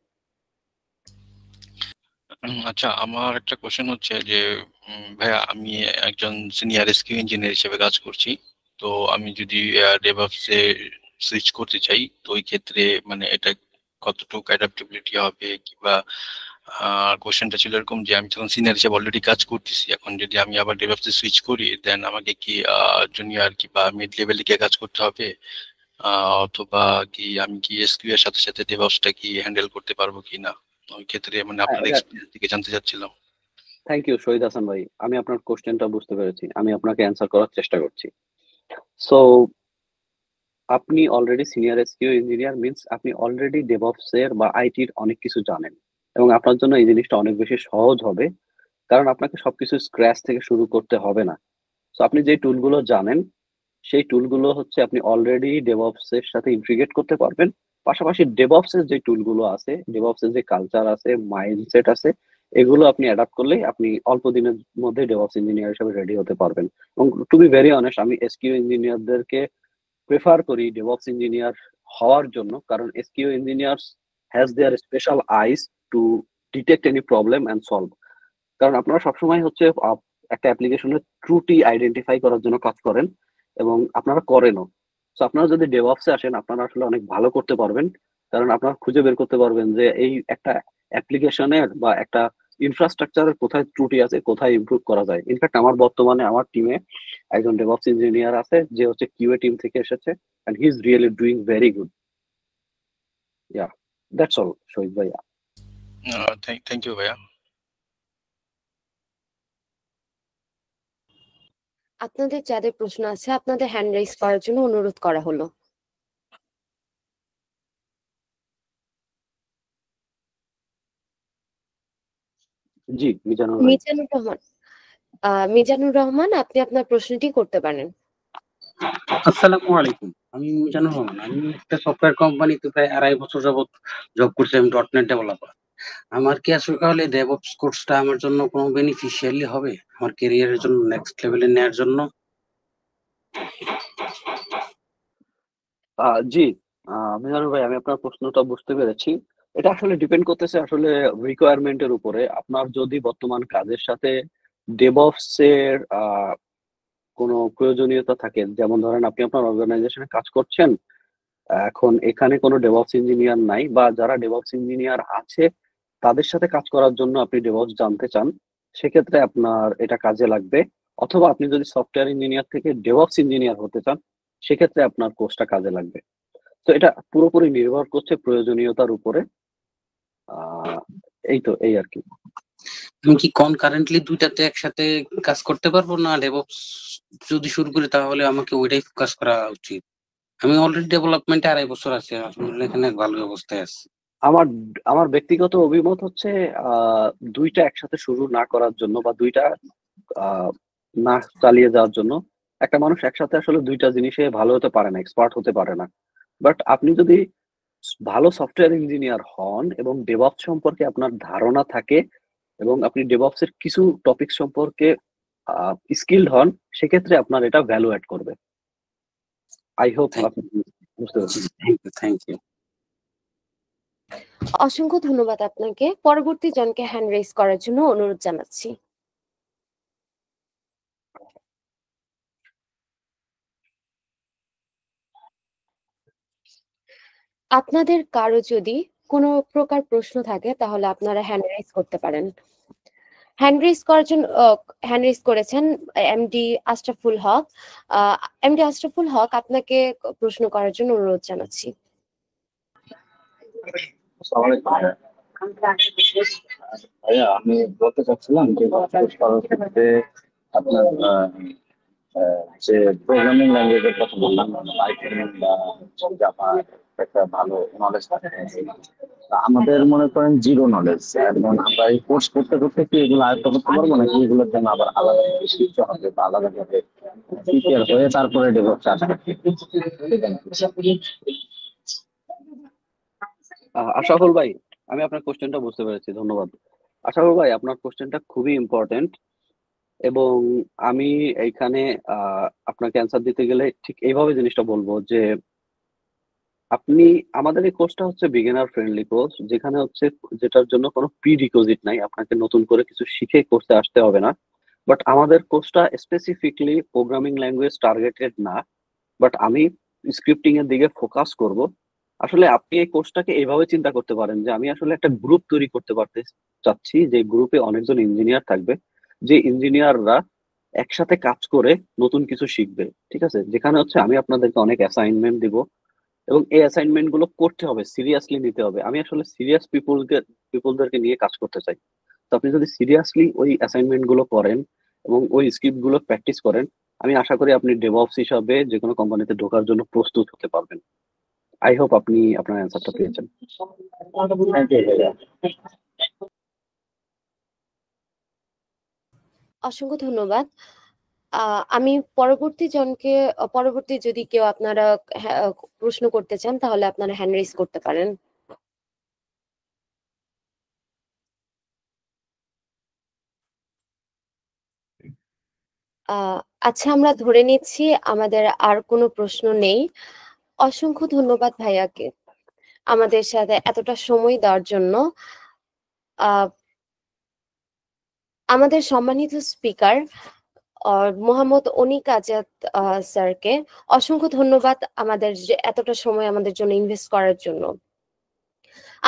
E: আচ্ছা, আমার একটা কোশ্চেন হচ্ছে যে ভাইয়া, আমি একজন সিনিয়র এসকিউ ইঞ্জিনিয়ার হিসেবে কাজ করছি। তো আমি যদি ডেভঅপস এ সুইচ করতে চাই, তো ওই ক্ষেত্রে মানে এটা কতটুকু অ্যাডাপ্টেবিলিটি হবে, কিংবা কোশ্চেনটা ছিল এরকম যে আমি যখন সিনিয়র হিসেবে অলরেডি কাজ করতেছি, এখন যদি আমি আবার ডেভঅপস এ সুইচ করি, দেন আমাকে কি জুনিয়র কিংবা মিড লেভেলে গিয়ে কাজ করতে হবে, অথবা কি আমি কি এসকিউ এর সাথে সাথে ডেভঅপসটা কি হ্যান্ডেল করতে পারবো কিনা, ওই ক্ষেত্রে মানে আপনার এক্সপেরিয়েন্স থেকে জানতে চাচ্ছিলাম।
B: থ্যাংক ইউ শহীদ হাসান ভাই, আমি আপনার কোশ্চেনটা বুঝতে পেরেছি, আমি আপনাকে অ্যান্সার করার চেষ্টা করছি। সো আপনি already senior SQ engineer means আপনি অলরেডি ডেভঅপস এর বা আইটির অনেক কিছু জানেন, এবং আপনার জন্য এই জিনিসটা অনেক বেশি সহজ হবে, কারণ আপনাকে সবকিছু স্ক্র্যাচ থেকে শুরু করতে হবে না। তো আপনি যে টুলগুলো জানেন, সেই টুলগুলো হচ্ছে আপনি অলরেডি ডেভঅপস এর সাথে ইন্টিগ্রেট করতে পারবেন। পাশাপাশি ডেভঅপস এর যে টুলগুলো আছে, ডেভঅপস এর যে কালচার আছে, মাইন্ডসেট আছে, এগুলো আপনি অ্যাডাপ্ট করলেই আপনি অল্প দিনের মধ্যে ডেভঅপস ইঞ্জিনিয়ার হিসেবে রেডি হতে পারবেন। এবং টু বি ভেরি অনেস্ট, আমি এসকিউ ইঞ্জিনিয়ারদেরকে প্রেফার করি ডেভঅপস ইঞ্জিনিয়ার হওয়ার জন্য, কারণ SQ engineers has their special eyes to detect any problem and solve. কারণ আপনারা সবসময় হচ্ছে একটা অ্যাপ্লিকেশনের ত্রুটি আইডেন্টিফাই করার জন্য কাজ করেন, এবং আপনারা করেনও। তো আপনারা যদি ডেভঅপসে আসেন, আপনারা আসলে অনেক ভালো করতে পারবেন, কারণ আপনারা খুঁজে বের করতে পারবেন যে এই একটা অ্যাপ্লিকেশনের বা একটা ইনফ্রাস্ট্রাকচারের কোথায় ত্রুটি আছে, কোথায় ইমপ্রুভ করা যায়। ইনফ্যাক্ট আমার বর্তমানে আমার টিমে একজন ডেভঅপস ইঞ্জিনিয়ার আছে যে হচ্ছে কিউএ টিম থেকে এসেছে, and he is really doing very good. Yeah, that's all Shahid ভাইয়া।
E: থ্যাংক ইউ ভাইয়া।
A: আপনাদের যাদের প্রশ্ন আছে আপনাদের হ্যান্ড রেজ করার জন্য অনুরোধ করা হলো।
B: জি, মিজানুর রহমান।
A: মিজানুর রহমান। মিজানুর রহমান, আপনি আপনার প্রশ্নটি করতে পারেন।
F: আসসালামু আলাইকুম। আমি মিজানুর রহমান। আমি একটা সফটওয়্যার কোম্পানিতে প্রায় 2.5 বছর যাবত জব করছি। আমি .NET ডেভেলপার। আমার কি আসলে DevOps কোর্সটা আমার জন্য কোনো বেনিফিশিয়ালি হবে? আমার ক্যারিয়ারের জন্য নেক্সট লেভেলে নেয়ার জন্য?
B: জি, মিজানুর ভাই, আমি আপনার প্রশ্নটা বুঝতে পেরেছি। এটা আসলে ডিপেন্ড করতেছে আসলে রিকোয়ারমেন্ট এর উপরে। আপনার যদি বর্তমান কাজের সাথে ডেভঅপস এর কোনো প্রয়োজনীয়তা থাকে, যেমন ধরেন আপনি আপনার অর্গানাইজেশনে কাজ করছেন, এখন এখানে কোনো ডেভঅপস ইঞ্জিনিয়ার নাই, বা যারা ডেভঅপস ইঞ্জিনিয়ার আছে তাদের সাথে কাজ করার জন্য আপনি ডেভঅপস জানতে চান, সেক্ষেত্রে আপনার এটা কাজে লাগবে। অথবা আপনি যদি সফটওয়্যার ইঞ্জিনিয়ার থেকে ডেভঅপস ইঞ্জিনিয়ার হতে চান, সেক্ষেত্রে আপনার কোর্সটা কাজে লাগবে। তো এটা পুরোপুরি নির্ভর করছে প্রয়োজনীয়তার উপরে। এই আর কি।
F: আমি কি কারেন্টলি দুইটাতে একসাথে কাজ করতে পারবো, না DevOps যদি শুরু করি তাহলে আমাকে ওইটাই ফোকাস করা উচিত? আমি অলরেডি ডেভেলপমেন্টে 2.5 বছর আছি। আসলে এখানে ভালো অবস্থায় আছি।
B: আমার আমার ব্যক্তিগত অভিমত হচ্ছে দুইটা একসাথে শুরু না করার জন্য, বা দুইটা না চালিয়ে যাওয়ার জন্য। একটা মানুষ একসাথে আসলে দুইটা জিনিসে ভালো হতে পারে না, এক্সপার্ট হতে পারে না। বাট আপনি যদি ভালো সফটওয়্যার ইঞ্জিনিয়ার হন এবং ডেভঅপস সম্পর্কে আপনার ধারণা থাকে, এবং আপনি ডেভঅপস এর কিছু টপিক সম্পর্কে স্কিলড হন, সেক্ষেত্রে আপনার এটা ভ্যালু অ্যাড করবে। আই হোপ আপনি বুঝতে পারছেন।
F: Thank you.
A: অসংখ্য ধন্যবাদ আপনাকে। পরবর্তী জনকে হ্যান্ড রেজ করার জন্য অনুরোধ জানাচ্ছি। আপনাদের কারো যদি কোনো প্রকার প্রশ্ন থাকে তাহলে আপনারা হ্যান্ড রেজ করতে পারেন। হ্যান্ড রেজ করার জন্য হ্যান্ড রেজ করেছেন এমডি আশরাফুল হক। এমডি আশরাফুল হক, আপনাকে প্রশ্ন করার জন্য অনুরোধ জানাচ্ছি।
G: ভাইয়া, আমি বলতে চাচ্ছিলাম যে আপনার যে প্রোগ্রামিং ল্যাঙ্গুয়েজের কথা বললাম, পাইথন বা জাভা, একটা ভালো নলেজ থাকে। আমাদের মনে করেন জিরো নলেজ, এবং আমরা এই কোর্স করতে করতে কি এগুলো আয়ত্ত করতে পারবো, নাকি এগুলোর জন্য আবার আলাদা শিখতে হবে বা আলাদাভাবে প্রিপেয়ার হয়ে তারপরে ডেভেলপটা আসবে?
B: আশরাফুল ভাই, আমি আপনার কোশ্চেনটা বুঝতে পেরেছি, ধন্যবাদ। আশরাফুল ভাই, আপনার কোশ্চেনটা খুবই ইম্পর্টেন্ট, এবং আমি এইখানে আপনাকে অ্যান্সার দিতে গেলে ঠিক এইভাবে জিনিসটা বলবো যে আপনি, আমাদের এই কোর্সটা হচ্ছে বিগিনার ফ্রেন্ডলি কোর্স, যেখানে হচ্ছে যেটার জন্য কোনো প্রি রিকোজিট নাই, আপনাকে নতুন করে কিছু শিখে কোর্সে আসতে হবে না। বাট আমাদের কোর্সটা স্পেসিফিকলি প্রোগ্রামিং ল্যাঙ্গুয়েজ টার্গেটেড না, বাট আমি স্ক্রিপ্টিং এর দিকে ফোকাস করব। আসলে আপনি এই কোর্সটাকে এইভাবে চিন্তা করতে পারেন যে আমি আসলে একটা গ্রুপ তৈরি করতে পারতে চাচ্ছি, যে গ্রুপে অনেকজন ইঞ্জিনিয়ার থাকবে, যে ইঞ্জিনিয়াররা একসাথে কাজ করে নতুন কিছু শিখবে। ঠিক আছে, যেখানে হচ্ছে আমি আপনাদেরকে অনেক অ্যাসাইনমেন্ট দিব, এবং এই অ্যাসাইনমেন্ট গুলো করতে হবে, সিরিয়াসলি নিতে হবে। আমি আসলে সিরিয়াস পিপলদেরকে নিয়ে কাজ করতে চাই। তো আপনি যদি সিরিয়াসলি ওই অ্যাসাইনমেন্ট গুলো করেন এবং ওই স্ক্রিপ্ট গুলো প্র্যাকটিস করেন, আমি আশা করি আপনি ডেভঅপস হিসাবে যে কোনো কোম্পানিতে ঢোকার জন্য প্রস্তুত হতে পারবেন। আই হোপ আপনি আপনার অ্যান্সারটা পেয়েছেন।
A: অসংখ্য ধন্যবাদ। আমি পরবর্তী যদি কেউ আপনারা প্রশ্ন করতে চান তাহলে আপনারা হ্যান্ড রেজ করতে পারেন। আচ্ছা, আমরা ধরে নিচ্ছি আমাদের আর কোনো প্রশ্ন নেই। অসংখ্য ধন্যবাদ ভাইয়াকে আমাদের সাথে এতটা সময় দেওয়ার জন্য। আমাদের সম্মানিত স্পিকার মোহাম্মদ অনিক আজাদ স্যারকে অসংখ্য ধন্যবাদ আমাদের যে এতটা সময় আমাদের জন্য ইনভেস্ট করার জন্য।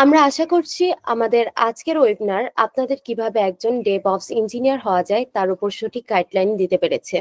A: আমরা আশা করছি আমাদের আজকের ওয়েবিনার আপনাদের কিভাবে একজন ডেভঅপস ইঞ্জিনিয়ার হওয়া যায় তার উপর সঠিক গাইডলাইন দিতে পেরেছে।